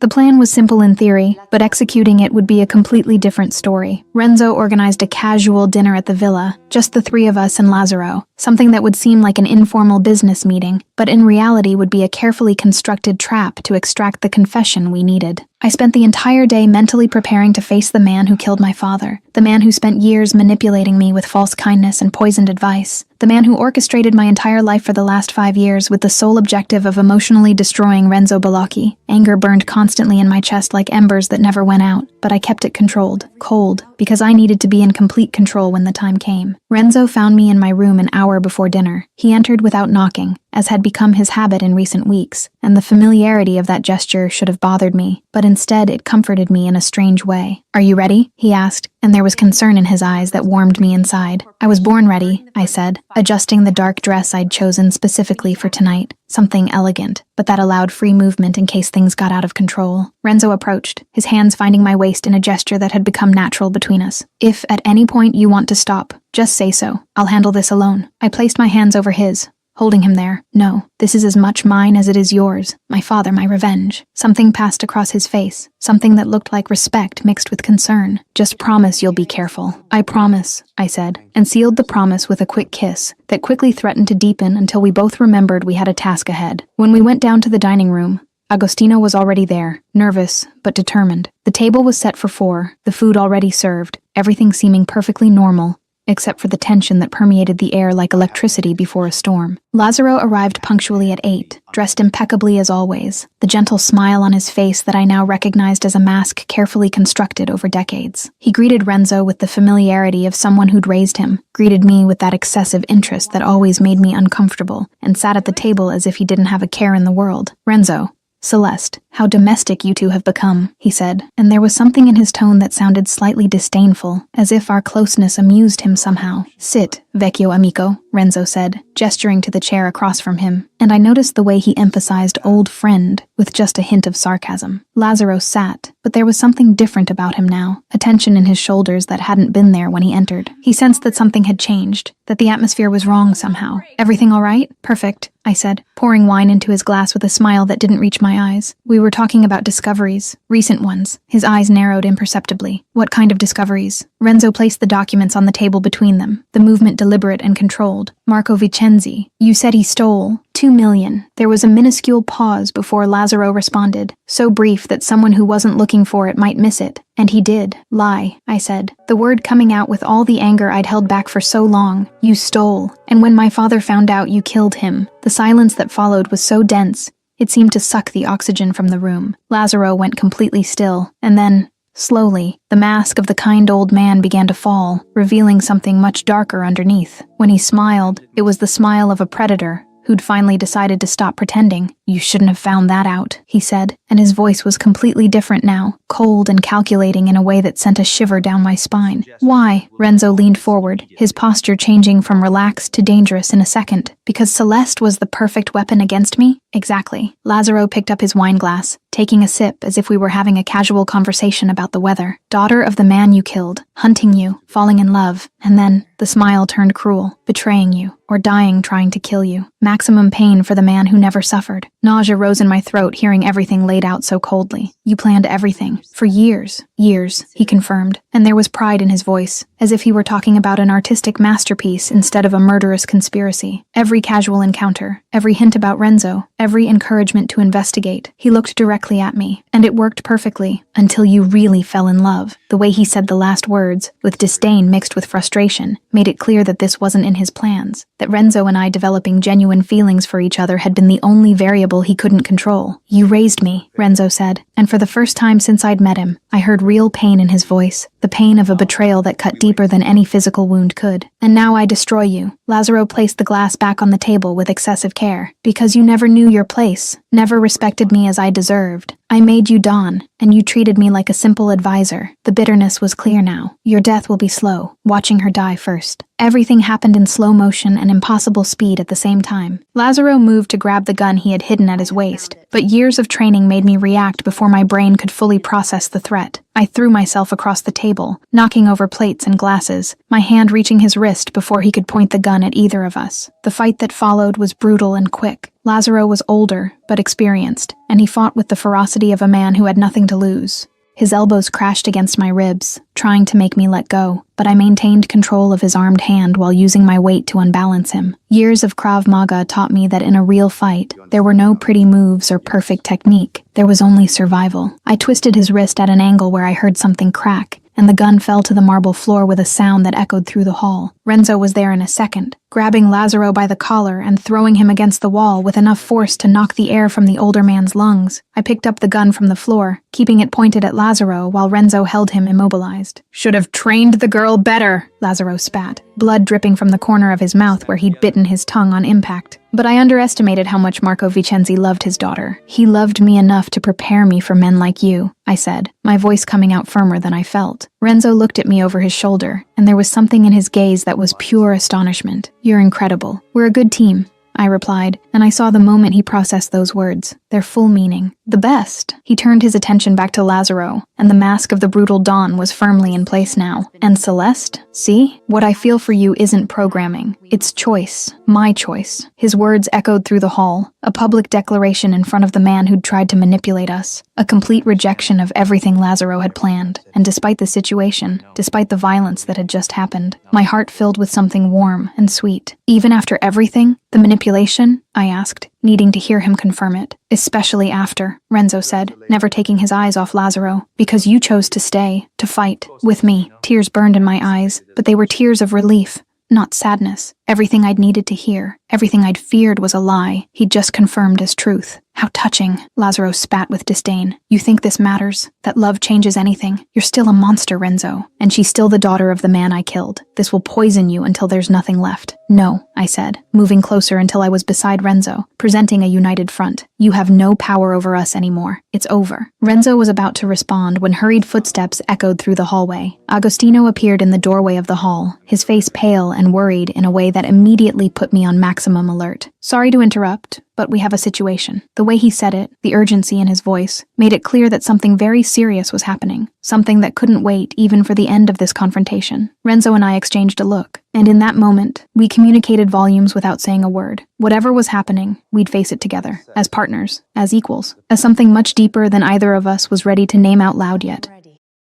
The plan was simple in theory, but executing it would be a completely different story. Renzo organized a casual dinner at the villa, just the three of us and Lazzaro, something that would seem like an informal business meeting, but in reality would be a carefully constructed trap to extract the confession we needed. I spent the entire day mentally preparing to face the man who killed my father, the man who spent years manipulating me with false kindness and poisoned advice, the man who orchestrated my entire life for the last 5 years with the sole objective of emotionally destroying Renzo Bellocchi. Anger burned constantly in my chest like embers that never went out, but I kept it controlled, cold, because I needed to be in complete control when the time came. Renzo found me in my room an hour before dinner. He entered without knocking, as had become his habit in recent weeks, and the familiarity of that gesture should have bothered me, but instead it comforted me in a strange way. "Are you ready?" he asked, and there was concern in his eyes that warmed me inside. "I was born ready," I said, adjusting the dark dress I'd chosen specifically for tonight, something elegant, but that allowed free movement in case things got out of control. Renzo approached, his hands finding my waist in a gesture that had become natural between us. "If at any point you want to stop, just say so. I'll handle this alone." I placed my hands over his, holding him there. "No, this is as much mine as it is yours. My father, my revenge." Something passed across his face, something that looked like respect mixed with concern. "Just promise you'll be careful." "I promise," I said, and sealed the promise with a quick kiss that quickly threatened to deepen until we both remembered we had a task ahead. When we went down to the dining room, Agostino was already there, nervous but determined. The table was set for 4, the food already served. everything seeming perfectly normal, except for the tension that permeated the air like electricity before a storm. Lazaro arrived punctually at 8, dressed impeccably as always, the gentle smile on his face that I now recognized as a mask carefully constructed over decades. He greeted Renzo with the familiarity of someone who'd raised him, greeted me with that excessive interest that always made me uncomfortable, and sat at the table as if he didn't have a care in the world. "Renzo, Celeste, how domestic you two have become," he said, and there was something in his tone that sounded slightly disdainful, as if our closeness amused him somehow. "Sit, vecchio amico," Renzo said, gesturing to the chair across from him, and I noticed the way he emphasized old friend with just a hint of sarcasm. Lazaro sat, but there was something different about him now, a tension in his shoulders that hadn't been there when he entered. He sensed that something had changed, that the atmosphere was wrong somehow. "Everything all right?" "Perfect," I said, pouring wine into his glass with a smile that didn't reach my eyes. "We were talking about discoveries, recent ones." His eyes narrowed imperceptibly. "What kind of discoveries?" Renzo placed the documents on the table between them, the movement deliberate and controlled. "Marco Vicenzi, you said he stole 2 million. There was a minuscule pause before Lazaro responded, so brief that someone who wasn't looking for it might miss it. "And he did lie," I said, the word coming out with all the anger I'd held back for so long. "You stole, and when my father found out, you killed him." The silence that followed was so dense, it seemed to suck the oxygen from the room. Lazaro went completely still, and then, slowly, the mask of the kind old man began to fall, revealing something much darker underneath. When he smiled, it was the smile of a predator who'd finally decided to stop pretending. "You shouldn't have found that out," he said, and his voice was completely different now, cold and calculating in a way that sent a shiver down my spine. "Why?" Renzo leaned forward, his posture changing from relaxed to dangerous in a second. "Because Celeste was the perfect weapon against me?" "Exactly." Lazaro picked up his wine glass, taking a sip as if we were having a casual conversation about the weather. "Daughter of the man you killed, hunting you, falling in love, and then, the smile turned cruel, betraying you, or dying trying to kill you. Maximum pain for the man who never suffered." Nausea rose in my throat hearing everything laid out so coldly. "You planned everything. For years." "Years," he confirmed, and there was pride in his voice, as if he were talking about an artistic masterpiece instead of a murderous conspiracy. Every casual encounter, every hint about Renzo, every encouragement to investigate. He looked directly at me, and it worked perfectly, until you really fell in love. The way he said the last words, with disdain mixed with frustration, made it clear that this wasn't in his plans, that Renzo and I developing genuine feelings for each other had been the only variable he couldn't control. "You raised me," Renzo said, and for the first time since I'd met him, I heard real pain in his voice, the pain of a betrayal that cut deeper than any physical wound could. "And now I destroy you." Lazaro placed the glass back on the table with excessive care. "Because you never knew your place, never respected me as I deserved. I made you Dawn, and you treated me like a simple advisor." The bitterness was clear now. "Your death will be slow, watching her die first." Everything happened in slow motion and impossible speed at the same time. Lazaro moved to grab the gun he had hidden at his waist, but years of training made me react before my brain could fully process the threat. I threw myself across the table, knocking over plates and glasses, my hand reaching his wrist before he could point the gun at either of us. The fight that followed was brutal and quick. Lazaro was older, but experienced, and he fought with the ferocity of a man who had nothing to lose. His elbows crashed against my ribs, trying to make me let go, but I maintained control of his armed hand while using my weight to unbalance him. Years of Krav Maga taught me that in a real fight, there were no pretty moves or perfect technique. There was only survival. I twisted his wrist at an angle where I heard something crack, and the gun fell to the marble floor with a sound that echoed through the hall. Renzo was there in a second, grabbing Lazaro by the collar and throwing him against the wall with enough force to knock the air from the older man's lungs. I picked up the gun from the floor, keeping it pointed at Lazaro while Renzo held him immobilized. "Should have trained the girl better," Lazaro spat, blood dripping from the corner of his mouth where he'd bitten his tongue on impact. But I underestimated how much Marco Vicenzi loved his daughter. "He loved me enough to prepare me for men like you," I said, my voice coming out firmer than I felt. Renzo looked at me over his shoulder, and there was something in his gaze that was pure astonishment. "You're incredible. We're a good team," I replied, and I saw the moment he processed those words, their full meaning. "The best." He turned his attention back to Lazaro, and the mask of the brutal Dawn was firmly in place now. "And Celeste? See? What I feel for you isn't programming. It's choice. My choice. His words echoed through the hall, a public declaration in front of the man who'd tried to manipulate us, a complete rejection of everything Lazaro had planned. And despite the situation, despite the violence that had just happened, my heart filled with something warm and sweet. Even after everything, the manipulation? I asked, needing to hear him confirm it. Especially after, Renzo said, never taking his eyes off Lazaro, because you chose to stay, to fight, with me. Tears burned in my eyes, but they were tears of relief, not sadness. Everything I'd needed to hear, everything I'd feared was a lie, he'd just confirmed as truth. How touching, Lazaro spat with disdain. You think this matters? That love changes anything? You're still a monster, Renzo. And she's still the daughter of the man I killed. This will poison you until there's nothing left. No, I said, moving closer until I was beside Renzo, presenting a united front. You have no power over us anymore. It's over. Renzo was about to respond when hurried footsteps echoed through the hallway. Agostino appeared in the doorway of the hall, his face pale and worried in a way that immediately put me on maximum alert. Sorry to interrupt, but we have a situation. The way he said it, the urgency in his voice, made it clear that something very serious was happening, something that couldn't wait even for the end of this confrontation. Renzo and I exchanged a look, and in that moment, we communicated volumes without saying a word. Whatever was happening, we'd face it together, as partners, as equals, as something much deeper than either of us was ready to name out loud yet.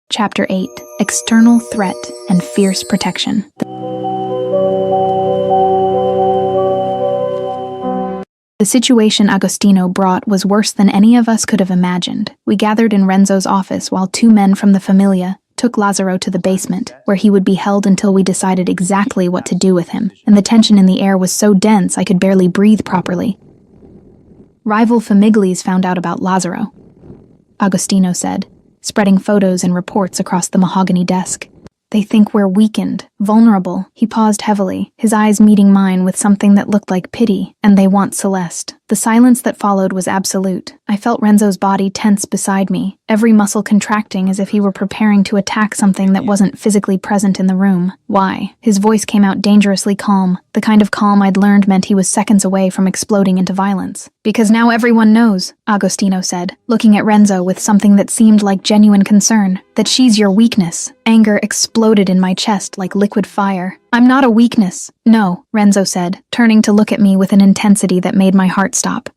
Chapter 8: External Threat and Fierce Protection. The situation Agostino brought was worse than any of us could have imagined. We gathered in Renzo's office while two men from the Familia took Lazaro to the basement, where he would be held until we decided exactly what to do with him, and the tension in the air was so dense I could barely breathe properly. Rival Famiglis found out about Lazaro, Agostino said, spreading photos and reports across the mahogany desk. They think we're weakened, vulnerable. He paused heavily, his eyes meeting mine with something that looked like pity, and they want Celeste. The silence that followed was absolute. I felt Renzo's body tense beside me, every muscle contracting as if he were preparing to attack something that wasn't physically present in the room. Why? His voice came out dangerously calm, the kind of calm I'd learned meant he was seconds away from exploding into violence. Because now everyone knows, Agostino said, looking at Renzo with something that seemed like genuine concern, that she's your weakness. Anger exploded in my chest like liquid fire. I'm not a weakness. No, Renzo said, turning to look at me with an intensity that made my heart stop.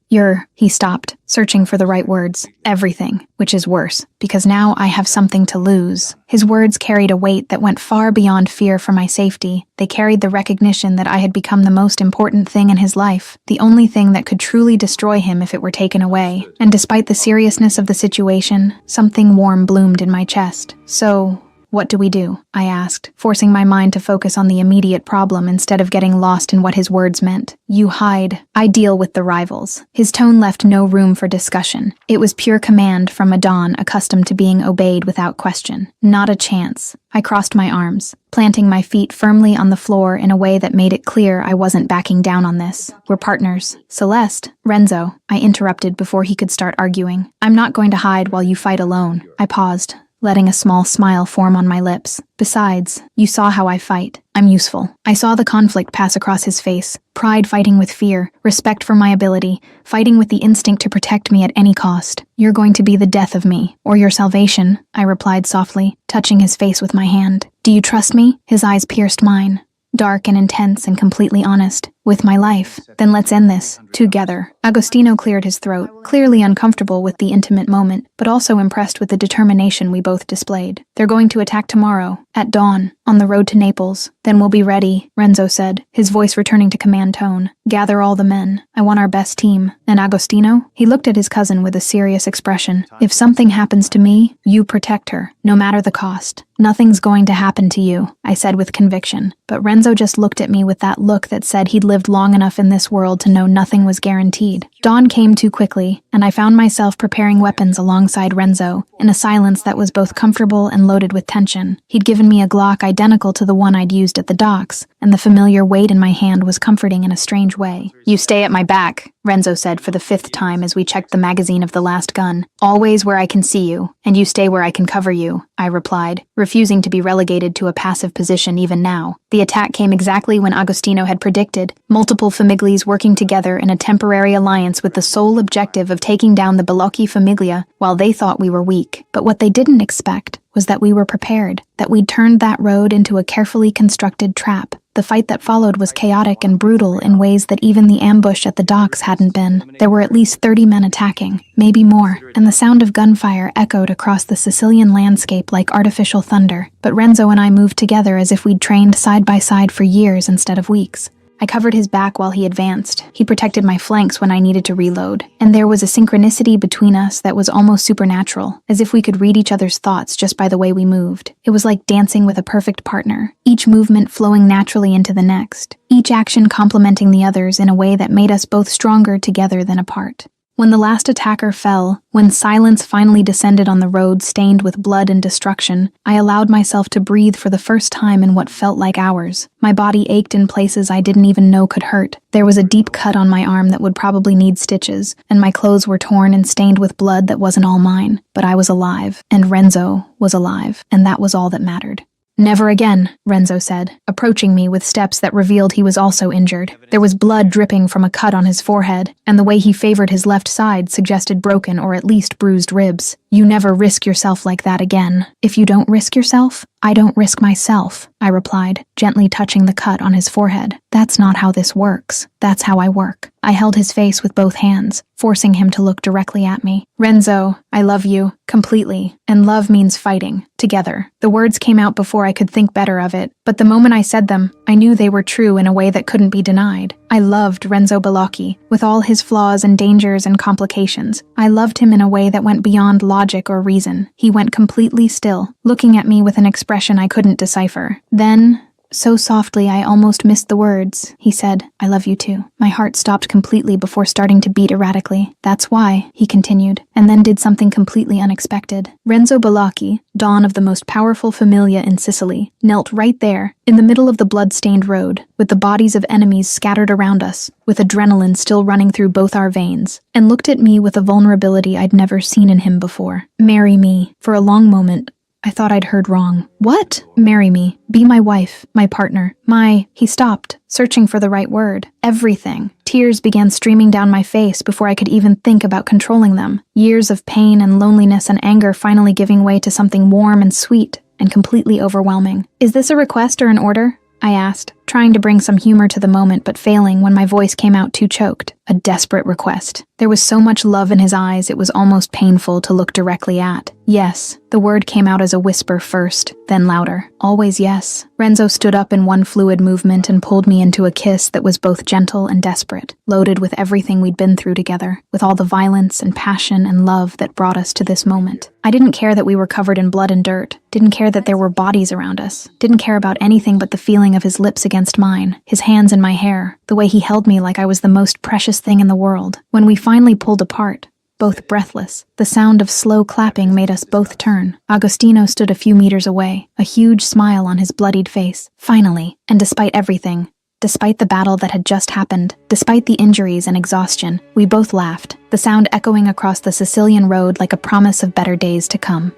He stopped, searching for the right words. Everything, which is worse, because now I have something to lose. His words carried a weight that went far beyond fear for my safety. They carried the recognition that I had become the most important thing in his life, the only thing that could truly destroy him if it were taken away. And despite the seriousness of the situation, something warm bloomed in my chest. So, what do we do? I asked, forcing my mind to focus on the immediate problem instead of getting lost in what his words meant. You hide. I deal with the rivals. His tone left no room for discussion. It was pure command from a Don accustomed to being obeyed without question. Not a chance. I crossed my arms, planting my feet firmly on the floor in a way that made it clear I wasn't backing down on this. We're partners. Celeste, Renzo, I interrupted before he could start arguing. I'm not going to hide while you fight alone. I paused, letting a small smile form on my lips. Besides, you saw how I fight. I'm useful. I saw the conflict pass across his face. Pride fighting with fear, respect for my ability, fighting with the instinct to protect me at any cost. You're going to be the death of me, or your salvation, I replied softly, touching his face with my hand. Do you trust me? His eyes pierced mine. Dark and intense and completely honest. With my life. Then let's end this. Together. Agostino cleared his throat, clearly uncomfortable with the intimate moment, but also impressed with the determination we both displayed. They're going to attack tomorrow, at dawn, on the road to Naples. Then we'll be ready, Renzo said, his voice returning to command tone. Gather all the men. I want our best team. And Agostino? He looked at his cousin with a serious expression. If something happens to me, you protect her, no matter the cost. Nothing's going to happen to you, I said with conviction. But Renzo just looked at me with that look that said he'd lived long enough in this world to know nothing was guaranteed. Dawn came too quickly, and I found myself preparing weapons alongside Renzo, in a silence that was both comfortable and loaded with tension. He'd given me a Glock identical to the one I'd used at the docks, and the familiar weight in my hand was comforting in a strange way. You stay at my back, Renzo said for the 5th time as we checked the magazine of the last gun. Always where I can see you, and you stay where I can cover you, I replied, refusing to be relegated to a passive position even now. The attack came exactly when Agostino had predicted, multiple Famiglis working together in a temporary alliance with the sole objective of taking down the Bellocchi Famiglia while they thought we were weak. But what they didn't expect was that we were prepared, that we'd turned that road into a carefully constructed trap. The fight that followed was chaotic and brutal in ways that even the ambush at the docks hadn't been. There were at least 30 men attacking, maybe more, and the sound of gunfire echoed across the Sicilian landscape like artificial thunder. But Renzo and I moved together as if we'd trained side by side for years instead of weeks. I covered his back while he advanced. He protected my flanks when I needed to reload. And there was a synchronicity between us that was almost supernatural, as if we could read each other's thoughts just by the way we moved. It was like dancing with a perfect partner, each movement flowing naturally into the next, each action complementing the others in a way that made us both stronger together than apart. When the last attacker fell, when silence finally descended on the road stained with blood and destruction, I allowed myself to breathe for the first time in what felt like hours. My body ached in places I didn't even know could hurt. There was a deep cut on my arm that would probably need stitches, and my clothes were torn and stained with blood that wasn't all mine. But I was alive, and Renzo was alive, and that was all that mattered. "Never again," Renzo said, approaching me with steps that revealed he was also injured. There was blood dripping from a cut on his forehead, and the way he favored his left side suggested broken or at least bruised ribs. "You never risk yourself like that again." "If you don't risk yourself, I don't risk myself," I replied, gently touching the cut on his forehead. "That's not how this works. That's how I work." I held his face with both hands, forcing him to look directly at me. "Renzo, I love you, completely, and love means fighting, together." The words came out before I could think better of it, but the moment I said them, I knew they were true in a way that couldn't be denied. I loved Renzo Bellocchi, with all his flaws and dangers and complications. I loved him in a way that went beyond logic or reason. He went completely still, looking at me with an expression I couldn't decipher. Then, so softly I almost missed the words, he said, "I love you too." My heart stopped completely before starting to beat erratically. "That's why," he continued, and then did something completely unexpected. Renzo Bellocchi, Don of the most powerful familia in Sicily, knelt right there, in the middle of the blood-stained road, with the bodies of enemies scattered around us, with adrenaline still running through both our veins, and looked at me with a vulnerability I'd never seen in him before. "Marry me." For a long moment, I thought I'd heard wrong. "What?" "Marry me. Be my wife, my partner, my—" He stopped, searching for the right word. "Everything." Tears began streaming down my face before I could even think about controlling them. Years of pain and loneliness and anger finally giving way to something warm and sweet and completely overwhelming. "Is this a request or an order?" I asked, trying to bring some humor to the moment but failing when my voice came out too choked. "A desperate request." There was so much love in his eyes it was almost painful to look directly at. "Yes." The word came out as a whisper first, then louder. "Always yes." Renzo stood up in one fluid movement and pulled me into a kiss that was both gentle and desperate, loaded with everything we'd been through together, with all the violence and passion and love that brought us to this moment. I didn't care that we were covered in blood and dirt, didn't care that there were bodies around us, didn't care about anything but the feeling of his lips against mine, his hands in my hair, the way he held me like I was the most precious thing in the world. When we finally pulled apart, both breathless, the sound of slow clapping made us both turn. Agostino stood a few meters away, a huge smile on his bloodied face. Finally, and despite everything, despite the battle that had just happened, despite the injuries and exhaustion, we both laughed, the sound echoing across the Sicilian road like a promise of better days to come.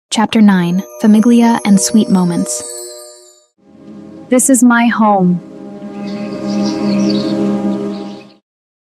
Chapter 9. Famiglia and Sweet Moments.
This is my home.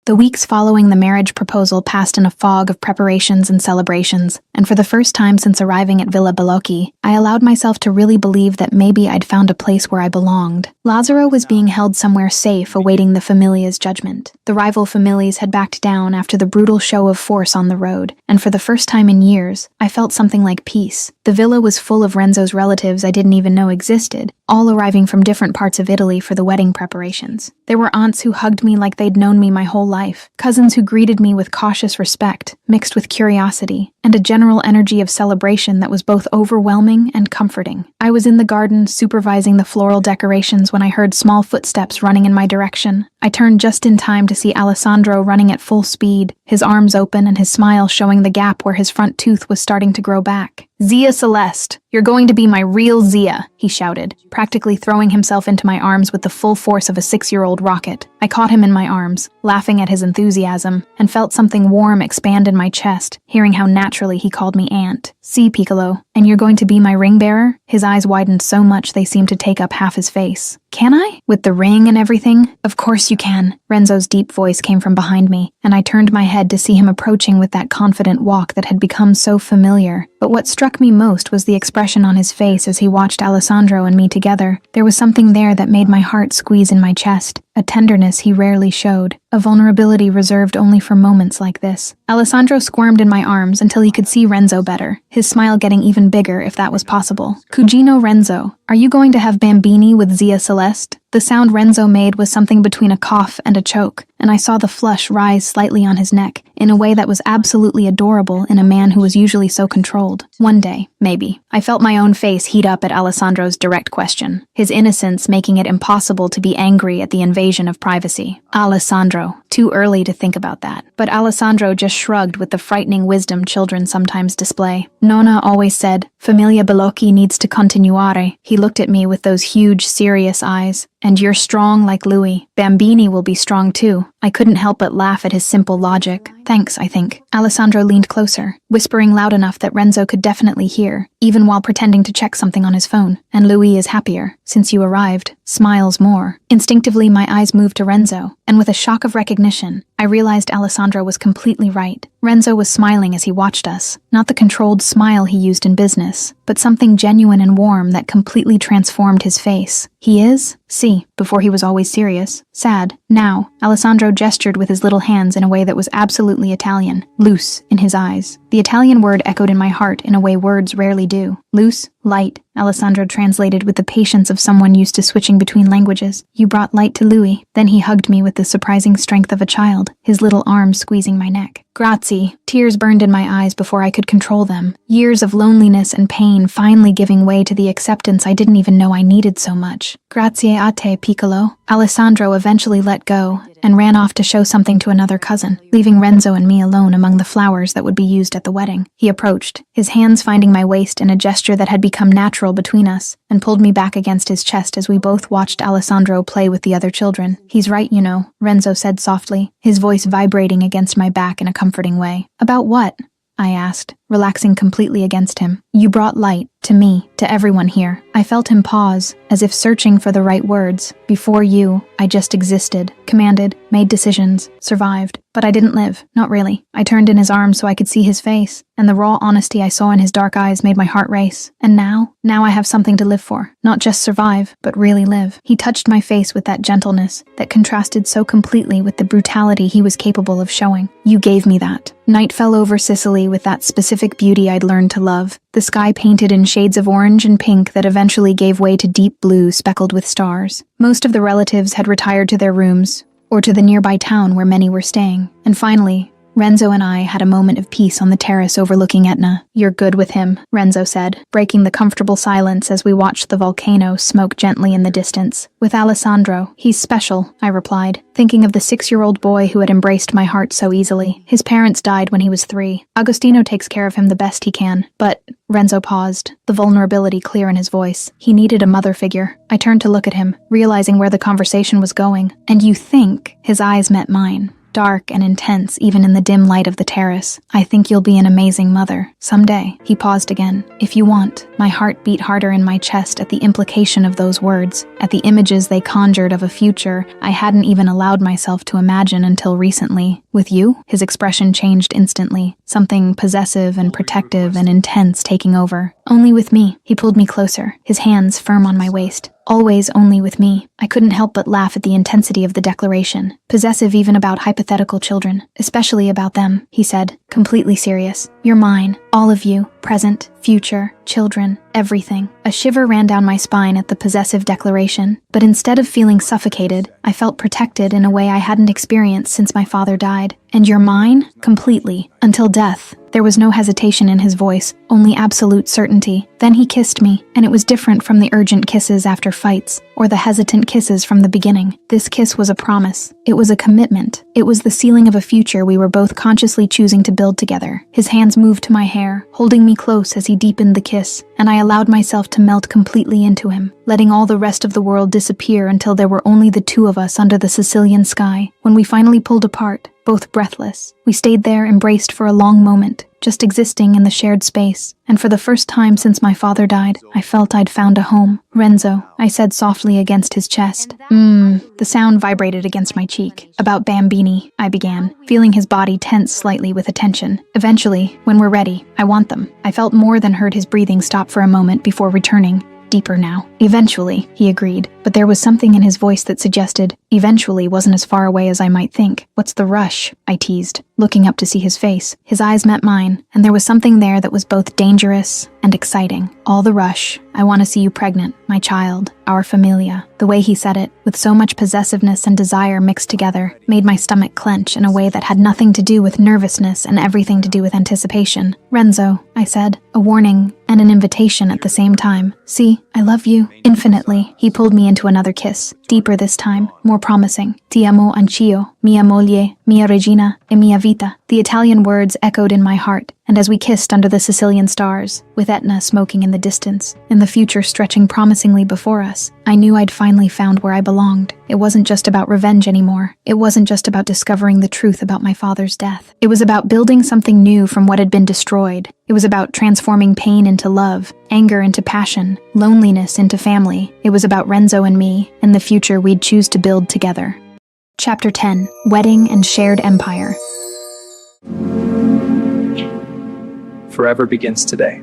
The weeks following the marriage proposal passed in a fog of preparations and celebrations, and for the first time since arriving at Villa Bellocchi, I allowed myself to really believe that maybe I'd found a place where I belonged. Lazzaro was being held somewhere safe awaiting the Familia's judgment. The rival families had backed down after the brutal show of force on the road, and for the first time in years, I felt something like peace. The villa was full of Renzo's relatives I didn't even know existed, all arriving from different parts of Italy for the wedding preparations. There were aunts who hugged me like they'd known me my whole life, cousins who greeted me with cautious respect, mixed with curiosity, and a general energy of celebration that was both overwhelming and comforting. I was in the garden supervising the floral decorations when I heard small footsteps running in my direction. I turned just in time to see Alessandro running at full speed, his arms open and his smile showing the gap where his front tooth was starting to grow back. "Zia Celeste, you're going to be my real Zia," he shouted, practically throwing himself into my arms with the full force of a 6-year-old rocket. I caught him in my arms, laughing at his enthusiasm, and felt something warm expand in my chest, hearing how naturally he called me Aunt. "See, Piccolo, and you're going to be my ring bearer?" His eyes widened so much they seemed to take up half his face. Can I? With the ring and everything? Of course you can. Renzo's deep voice came from behind me, and I turned my head to see him approaching with that confident walk that had become so familiar. But what struck me most was the expression on his face as he watched Alessandro and me together. There was something there that made my heart squeeze in my chest, a tenderness he rarely showed, a vulnerability reserved only for moments like this. Alessandro squirmed in my arms until he could see Renzo better, his smile getting even bigger if that was possible. Cugino Renzo, are you going to have Bambini with Zia Celeste? The sound Renzo made was something between a cough and a choke, and I saw the flush rise slightly on his neck, in a way that was absolutely adorable in a man who was usually so controlled. One day, maybe. I felt my own face heat up at Alessandro's direct question, his innocence making it impossible to be angry at the invasion of privacy. Alessandro, too early to think about that. But Alessandro just shrugged with the frightening wisdom children sometimes display. Nonna always said, Familia Bellocchi needs to continuare. He looked at me with those huge, serious eyes. And you're strong like Louis. Bambini will be strong too. I couldn't help but laugh at his simple logic. Thanks, I think. Alessandro leaned closer, whispering loud enough that Renzo could definitely hear, even while pretending to check something on his phone. And Louis is happier, since you arrived. Smiles more. Instinctively, my eyes moved to Renzo, and with a shock of recognition, I realized Alessandro was completely right. Renzo was smiling as he watched us, not the controlled smile he used in business, but something genuine and warm that completely transformed his face. He is? See, before he was always serious, sad. Now, Alessandro gestured with his little hands in a way that was absolutely Italian, loose in his eyes. The Italian word echoed in my heart in a way words rarely do. Loose, light, Alessandro translated with the patience of someone used to switching between languages. You brought light to Louis. Then he hugged me with the surprising strength of a child, his little arms squeezing my neck. Grazie. Tears burned in my eyes before I could control them. Years of loneliness and pain finally giving way to the acceptance I didn't even know I needed so much. Grazie a te, piccolo. Alessandro eventually let go and ran off to show something to another cousin, leaving Renzo and me alone among the flowers that would be used at the wedding. He approached, his hands finding my waist in a gesture that had become natural between us, and pulled me back against his chest as we both watched Alessandro play with the other children. He's right, you know, Renzo said softly, his voice vibrating against my back in a comforting way. About what? I asked, relaxing completely against him. You brought light, to me, to everyone here. I felt him pause, as if searching for the right words. Before you, I just existed, commanded, made decisions, survived. But I didn't live, not really. I turned in his arms so I could see his face, and the raw honesty I saw in his dark eyes made my heart race. And now I have something to live for. Not just survive, but really live. He touched my face with that gentleness that contrasted so completely with the brutality he was capable of showing. You gave me that. Night fell over Sicily with that specific beauty I'd learned to love. The sky painted in shades of orange and pink that eventually gave way to deep blue speckled with stars. Most of the relatives had retired to their rooms, or to the nearby town where many were staying. And finally, Renzo and I had a moment of peace on the terrace overlooking Etna. You're good with him, Renzo said, breaking the comfortable silence as we watched the volcano smoke gently in the distance. With Alessandro, he's special, I replied, thinking of the 6-year-old boy who had embraced my heart so easily. His parents died when he was 3. Agostino takes care of him the best he can. But, Renzo paused, the vulnerability clear in his voice. He needed a mother figure. I turned to look at him, realizing where the conversation was going. And you think? His eyes met mine. Dark and intense even in the dim light of the terrace. I think you'll be an amazing mother. Someday. He paused again. If you want. My heart beat harder in my chest at the implication of those words, at the images they conjured of a future I hadn't even allowed myself to imagine until recently. With you? His expression changed instantly, something possessive and protective and intense taking over. Only with me. He pulled me closer, his hands firm on my waist. Always only with me. I couldn't help but laugh at the intensity of the declaration, possessive even about hypothetical children, especially about them, he said, completely serious. You're mine, all of you, present, future, children, everything. A shiver ran down my spine at the possessive declaration, but instead of feeling suffocated, I felt protected in a way I hadn't experienced since my father died. And you're mine, completely, until death. There was no hesitation in his voice, only absolute certainty. Then he kissed me, and it was different from the urgent kisses after fights, or the hesitant kisses from the beginning. This kiss was a promise. It was a commitment. It was the sealing of a future we were both consciously choosing to build together. His hands moved to my hair, holding me close as he deepened the kiss, and I allowed myself to melt completely into him, letting all the rest of the world disappear until there were only the two of us under the Sicilian sky. When we finally pulled apart, both breathless. We stayed there, embraced for a long moment, just existing in the shared space. And for the first time since my father died, I felt I'd found a home. "Renzo," I said softly against his chest. The sound vibrated against my cheek. "About Bambini," I began, feeling his body tense slightly with attention. "Eventually, when we're ready, I want them." I felt more than heard his breathing stop for a moment before returning. "Deeper now." "Eventually," he agreed, but there was something in his voice that suggested eventually wasn't as far away as I might think. "What's the rush?" I teased, looking up to see his face. His eyes met mine, and there was something there that was both dangerous and exciting. "All the rush. I want to see you pregnant, my child, our familia." The way he said it, with so much possessiveness and desire mixed together, made my stomach clench in a way that had nothing to do with nervousness and everything to do with anticipation. "Renzo," I said, a warning and an invitation at the same time. "See, I love you infinitely." He pulled me into another kiss, deeper this time, more promising. "Ti amo anch'io, mia moglie, mia regina, e mia vita." The Italian words echoed in my heart, and as we kissed under the Sicilian stars, with Etna smoking in the distance, and the future stretching promisingly before us, I knew I'd finally found where I belonged. It wasn't just about revenge anymore. It wasn't just about discovering the truth about my father's death. It was about building something new from what had been destroyed. It was about transforming pain into love, anger into passion, loneliness into family. It was about Renzo and me, and the future we'd choose to build together. Chapter 10: Wedding and Shared Empire.
Forever begins today.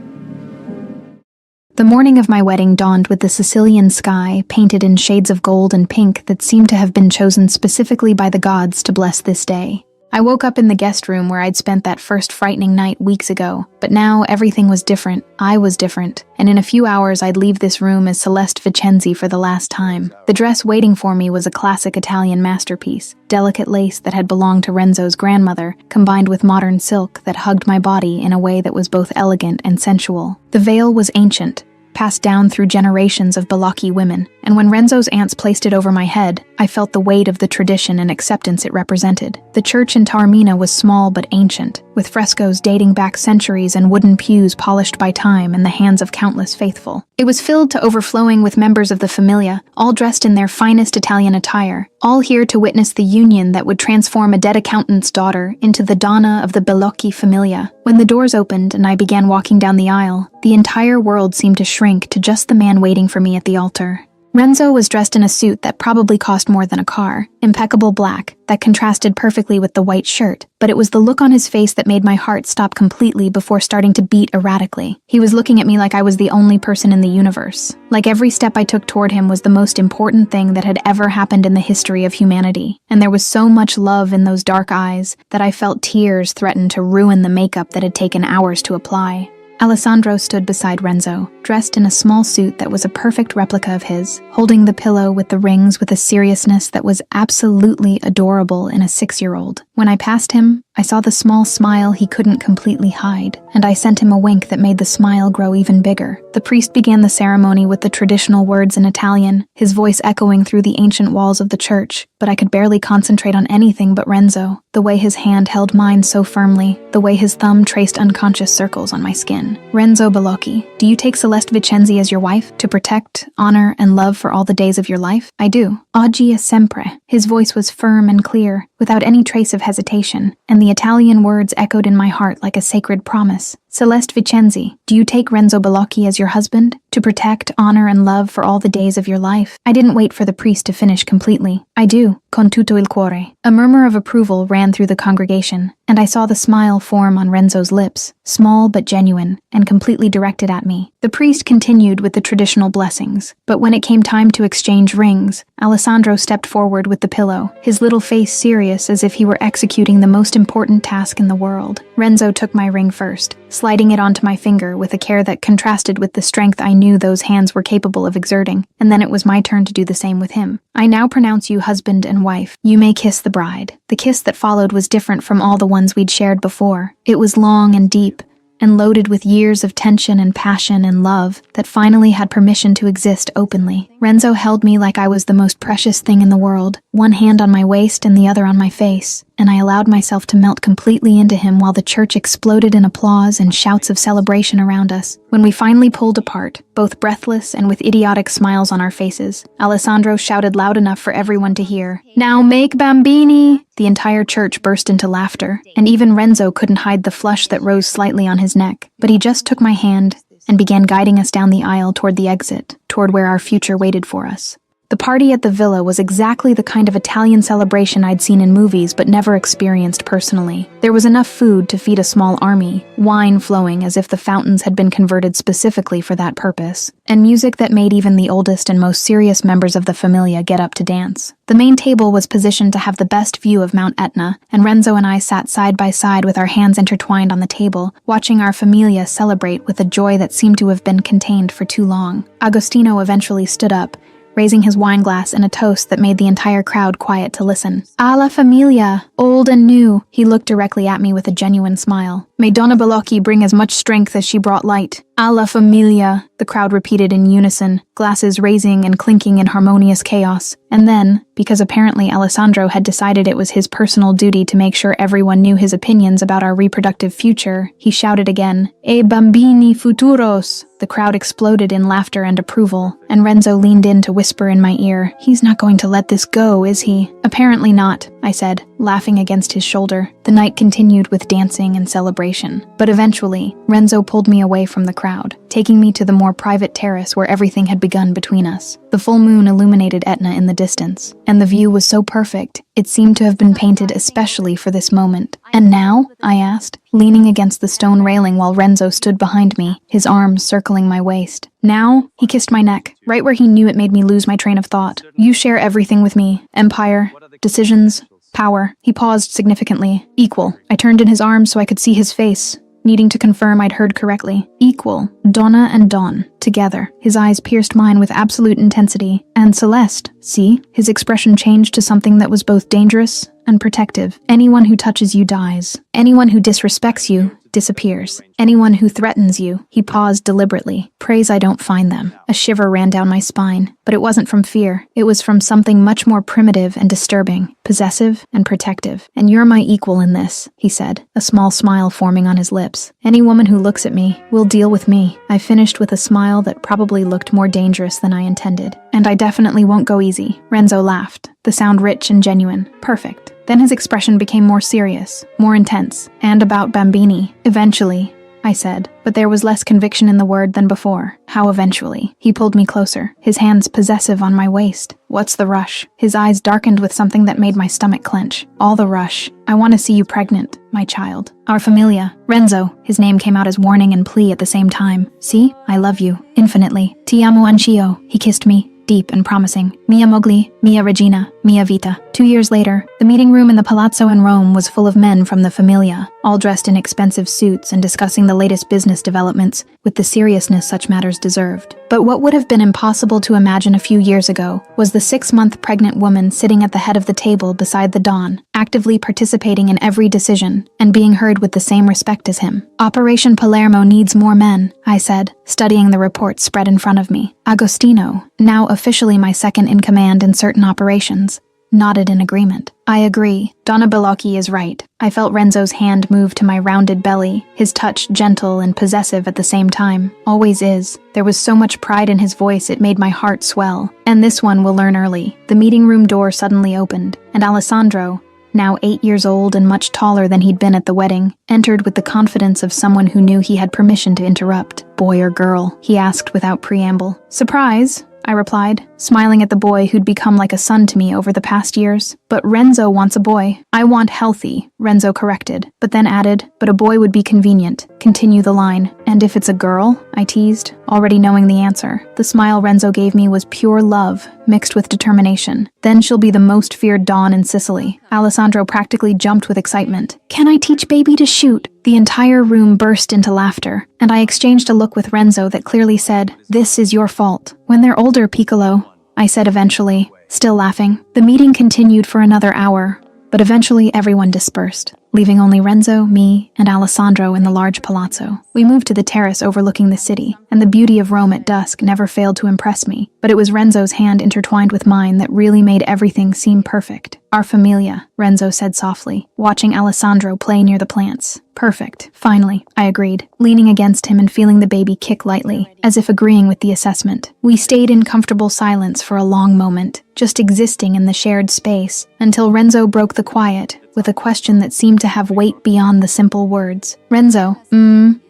The morning of my wedding dawned with the Sicilian sky painted in shades of gold and pink that seemed to have been chosen specifically by the gods to bless this day. I woke up in the guest room where I'd spent that first frightening night weeks ago, but now everything was different. I was different, and in a few hours I'd leave this room as Celeste Vicenzi for the last time. The dress waiting for me was a classic Italian masterpiece, delicate lace that had belonged to Renzo's grandmother, combined with modern silk that hugged my body in a way that was both elegant and sensual. The veil was ancient, passed down through generations of Balaki women, and when Renzo's aunts placed it over my head, I felt the weight of the tradition and acceptance it represented. The church in Taormina was small but ancient, with frescoes dating back centuries and wooden pews polished by time in the hands of countless faithful. It was filled to overflowing with members of the familia, all dressed in their finest Italian attire, all here to witness the union that would transform a dead accountant's daughter into the donna of the Balocchi familia. When the doors opened and I began walking down the aisle, the entire world seemed to shrink to just the man waiting for me at the altar. Renzo was dressed in a suit that probably cost more than a car, impeccable black, that contrasted perfectly with the white shirt, but it was the look on his face that made my heart stop completely before starting to beat erratically. He was looking at me like I was the only person in the universe. Like every step I took toward him was the most important thing that had ever happened in the history of humanity, and there was so much love in those dark eyes that I felt tears threaten to ruin the makeup that had taken hours to apply. Alessandro stood beside Renzo, dressed in a small suit that was a perfect replica of his, holding the pillow with the rings with a seriousness that was absolutely adorable in a 6-year-old. When I passed him, I saw the small smile he couldn't completely hide, and I sent him a wink that made the smile grow even bigger. The priest began the ceremony with the traditional words in Italian, his voice echoing through the ancient walls of the church, but I could barely concentrate on anything but Renzo, the way his hand held mine so firmly, the way his thumb traced unconscious circles on my skin. "Renzo Balocchi, do you take Celeste Vicenzi as your wife, to protect, honor, and love for all the days of your life?" "I do. Oggi e sempre." His voice was firm and clear, without any trace of hesitation, and the Italian words echoed in my heart like a sacred promise. "Celeste Vicenzi, do you take Renzo Balocchi as your husband, to protect, honor, and love for all the days of your life?" I didn't wait for the priest to finish completely. "I do, con tutto il cuore." A murmur of approval ran through the congregation, and I saw the smile form on Renzo's lips, small but genuine, and completely directed at me. The priest continued with the traditional blessings, but when it came time to exchange rings, Alessandro stepped forward with the pillow, his little face serious as if he were executing the most important task in the world. Renzo took my ring first, sliding it onto my finger with a care that contrasted with the strength I knew those hands were capable of exerting, and then it was my turn to do the same with him. "I now pronounce you husband and wife. You may kiss the bride." The kiss that followed was different from all the ones we'd shared before. It was long and deep, and loaded with years of tension and passion and love that finally had permission to exist openly. Renzo held me like I was the most precious thing in the world, one hand on my waist and the other on my face, and I allowed myself to melt completely into him while the church exploded in applause and shouts of celebration around us. When we finally pulled apart, both breathless and with idiotic smiles on our faces, Alessandro shouted loud enough for everyone to hear, "Now make bambini!" The entire church burst into laughter, and even Renzo couldn't hide the flush that rose slightly on his neck. But he just took my hand and began guiding us down the aisle toward the exit, toward where our future waited for us. The party at the villa was exactly the kind of Italian celebration I'd seen in movies but never experienced personally. There was enough food to feed a small army, wine flowing as if the fountains had been converted specifically for that purpose, and music that made even the oldest and most serious members of the familia get up to dance. The main table was positioned to have the best view of Mount Etna, and Renzo and I sat side by side with our hands intertwined on the table, watching our familia celebrate with a joy that seemed to have been contained for too long. Agostino eventually stood up, raising his wine glass in a toast that made the entire crowd quiet to listen. "Alla familia, old and new." He looked directly at me with a genuine smile. "May Donna Balocchi bring as much strength as she brought light." "Alla familia," the crowd repeated in unison, glasses raising and clinking in harmonious chaos. And then, because apparently Alessandro had decided it was his personal duty to make sure everyone knew his opinions about our reproductive future, he shouted again, "E bambini futuros." The crowd exploded in laughter and approval, and Renzo leaned in to whisper in my ear, "He's not going to let this go, is he?" "Apparently not," I said, laughing against his shoulder. The night continued with dancing and celebration. But eventually, Renzo pulled me away from the crowd, taking me to the more private terrace where everything had begun between us. The full moon illuminated Etna in the distance, and the view was so perfect, it seemed to have been painted especially for this moment. "And now?" I asked, leaning against the stone railing while Renzo stood behind me, his arms circling my waist. "Now?" He kissed my neck, right where he knew it made me lose my train of thought. "You share everything with me. Empire, decisions, power." He paused significantly. "Equal." I turned in his arms so I could see his face, needing to confirm I'd heard correctly. "Equal. Donna and Don. Together." His eyes pierced mine with absolute intensity. "And Celeste, see?" His expression changed to something that was both dangerous and protective. "Anyone who touches you dies. Anyone who disrespects you disappears. Anyone who threatens you." He paused deliberately. "Praise I don't find them." A shiver ran down my spine, but it wasn't from fear. It was from something much more primitive and disturbing, possessive and protective. "And you're my equal in this," he said, a small smile forming on his lips. "Any woman who looks at me will deal with me." I finished with a smile that probably looked more dangerous than I intended. "And I definitely won't go easy." Renzo laughed, the sound rich and genuine. "Perfect." Then his expression became more serious, more intense, and about Bambini. "Eventually," I said, but there was less conviction in the word than before. "How eventually?" He pulled me closer, his hands possessive on my waist. "What's the rush?" His eyes darkened with something that made my stomach clench. "All the rush. I want to see you pregnant, my child. Our familia." "Renzo," his name came out as warning and plea at the same time. "See? I love you. Infinitely. Ti amo anch'io." He kissed me, deep and promising. "Mia mogli, mia regina, mia vita." 2 years later, the meeting room in the palazzo in Rome was full of men from the familia, all dressed in expensive suits and discussing the latest business developments with the seriousness such matters deserved. But what would have been impossible to imagine a few years ago was the 6-month pregnant woman sitting at the head of the table beside the Don, actively participating in every decision and being heard with the same respect as him. "Operation Palermo needs more men," I said, studying the report spread in front of me. Agostino, now officially my second in command in certain operations, nodded in agreement. "I agree. Donna Balocchi is right." I felt Renzo's hand move to my rounded belly, his touch gentle and possessive at the same time. Always is. There was so much pride in his voice it made my heart swell. "And this one will learn early." The meeting room door suddenly opened, and Alessandro, now 8 years old and much taller than he'd been at the wedding, entered with the confidence of someone who knew he had permission to interrupt. "Boy or girl?" he asked without preamble. "Surprise," I replied, smiling at the boy who'd become like a son to me over the past years. "But Renzo wants a boy." "I want healthy," Renzo corrected, but then added, "but a boy would be convenient." Continue the line. "And if it's a girl?" I teased, already knowing the answer. The smile Renzo gave me was pure love, mixed with determination. "Then she'll be the most feared Dawn in Sicily." Alessandro practically jumped with excitement. "Can I teach baby to shoot?" The entire room burst into laughter, and I exchanged a look with Renzo that clearly said, "This is your fault." "When they're older, Piccolo," I said eventually, still laughing. The meeting continued for another hour, but eventually everyone dispersed. leaving only Renzo, me, and Alessandro in the large palazzo. We moved to the terrace overlooking the city, and the beauty of Rome at dusk never failed to impress me. But it was Renzo's hand intertwined with mine that really made everything seem perfect. Our familia, Renzo said softly, watching Alessandro play near the plants. Perfect. Finally, I agreed, leaning against him and feeling the baby kick lightly, as if agreeing with the assessment. We stayed in comfortable silence for a long moment, just existing in the shared space, until Renzo broke the quiet with a question that seemed to have weight beyond the simple words. Renzo,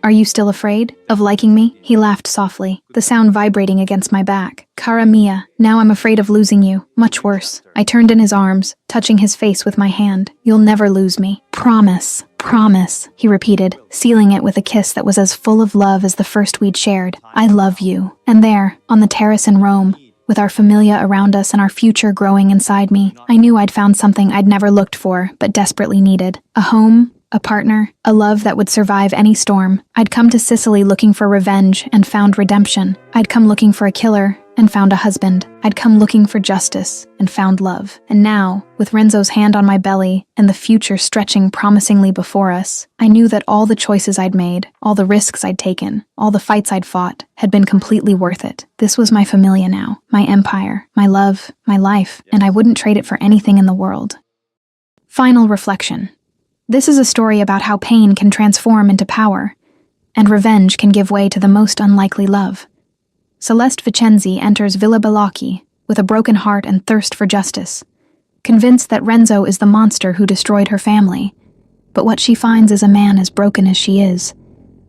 are you still afraid of liking me? He laughed softly, the sound vibrating against my back. Cara mia, now I'm afraid of losing you. Much worse. I turned in his arms, touching his face with my hand. You'll never lose me. Promise. Promise, he repeated, sealing it with a kiss that was as full of love as the first we'd shared. I love you. And there, on the terrace in Rome, with our familia around us and our future growing inside me, I knew I'd found something I'd never looked for, but desperately needed. A home, a partner, a love that would survive any storm. I'd come to Sicily looking for revenge and found redemption. I'd come looking for a killer and found a husband. I'd come looking for justice and found love. And now, with Renzo's hand on my belly and the future stretching promisingly before us, I knew that all the choices I'd made, all the risks I'd taken, all the fights I'd fought, had been completely worth it. This was my familia now, my empire, my love, my life, and I wouldn't trade it for anything in the world. Final reflection. This is a story about how pain can transform into power, and revenge can give way to the most unlikely love. Celeste Vicenzi enters Villa Bellocchi with a broken heart and thirst for justice, convinced that Renzo is the monster who destroyed her family. But what she finds is a man as broken as she is,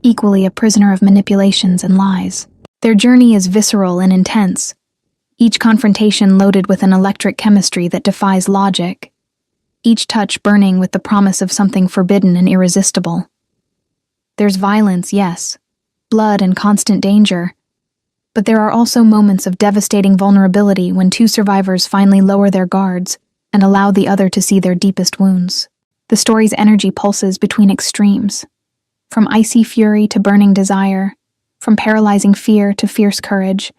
equally a prisoner of manipulations and lies. Their journey is visceral and intense, each confrontation loaded with an electric chemistry that defies logic, each touch burning with the promise of something forbidden and irresistible. There's violence, yes, blood and constant danger, but there are also moments of devastating vulnerability when two survivors finally lower their guards and allow the other to see their deepest wounds. The story's energy pulses between extremes, from icy fury to burning desire, from paralyzing fear to fierce courage,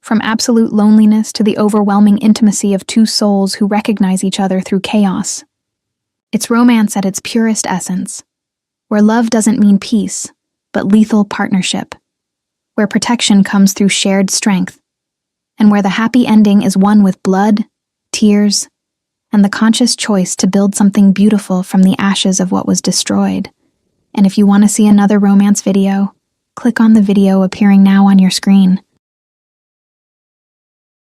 from absolute loneliness to the overwhelming intimacy of two souls who recognize each other through chaos. It's romance at its purest essence, where love doesn't mean peace, but lethal partnership, where protection comes through shared strength, and where the happy ending is one with blood, tears, and the conscious choice to build something beautiful from the ashes of what was destroyed. And if you want to see another romance video, click on the video appearing now on your screen.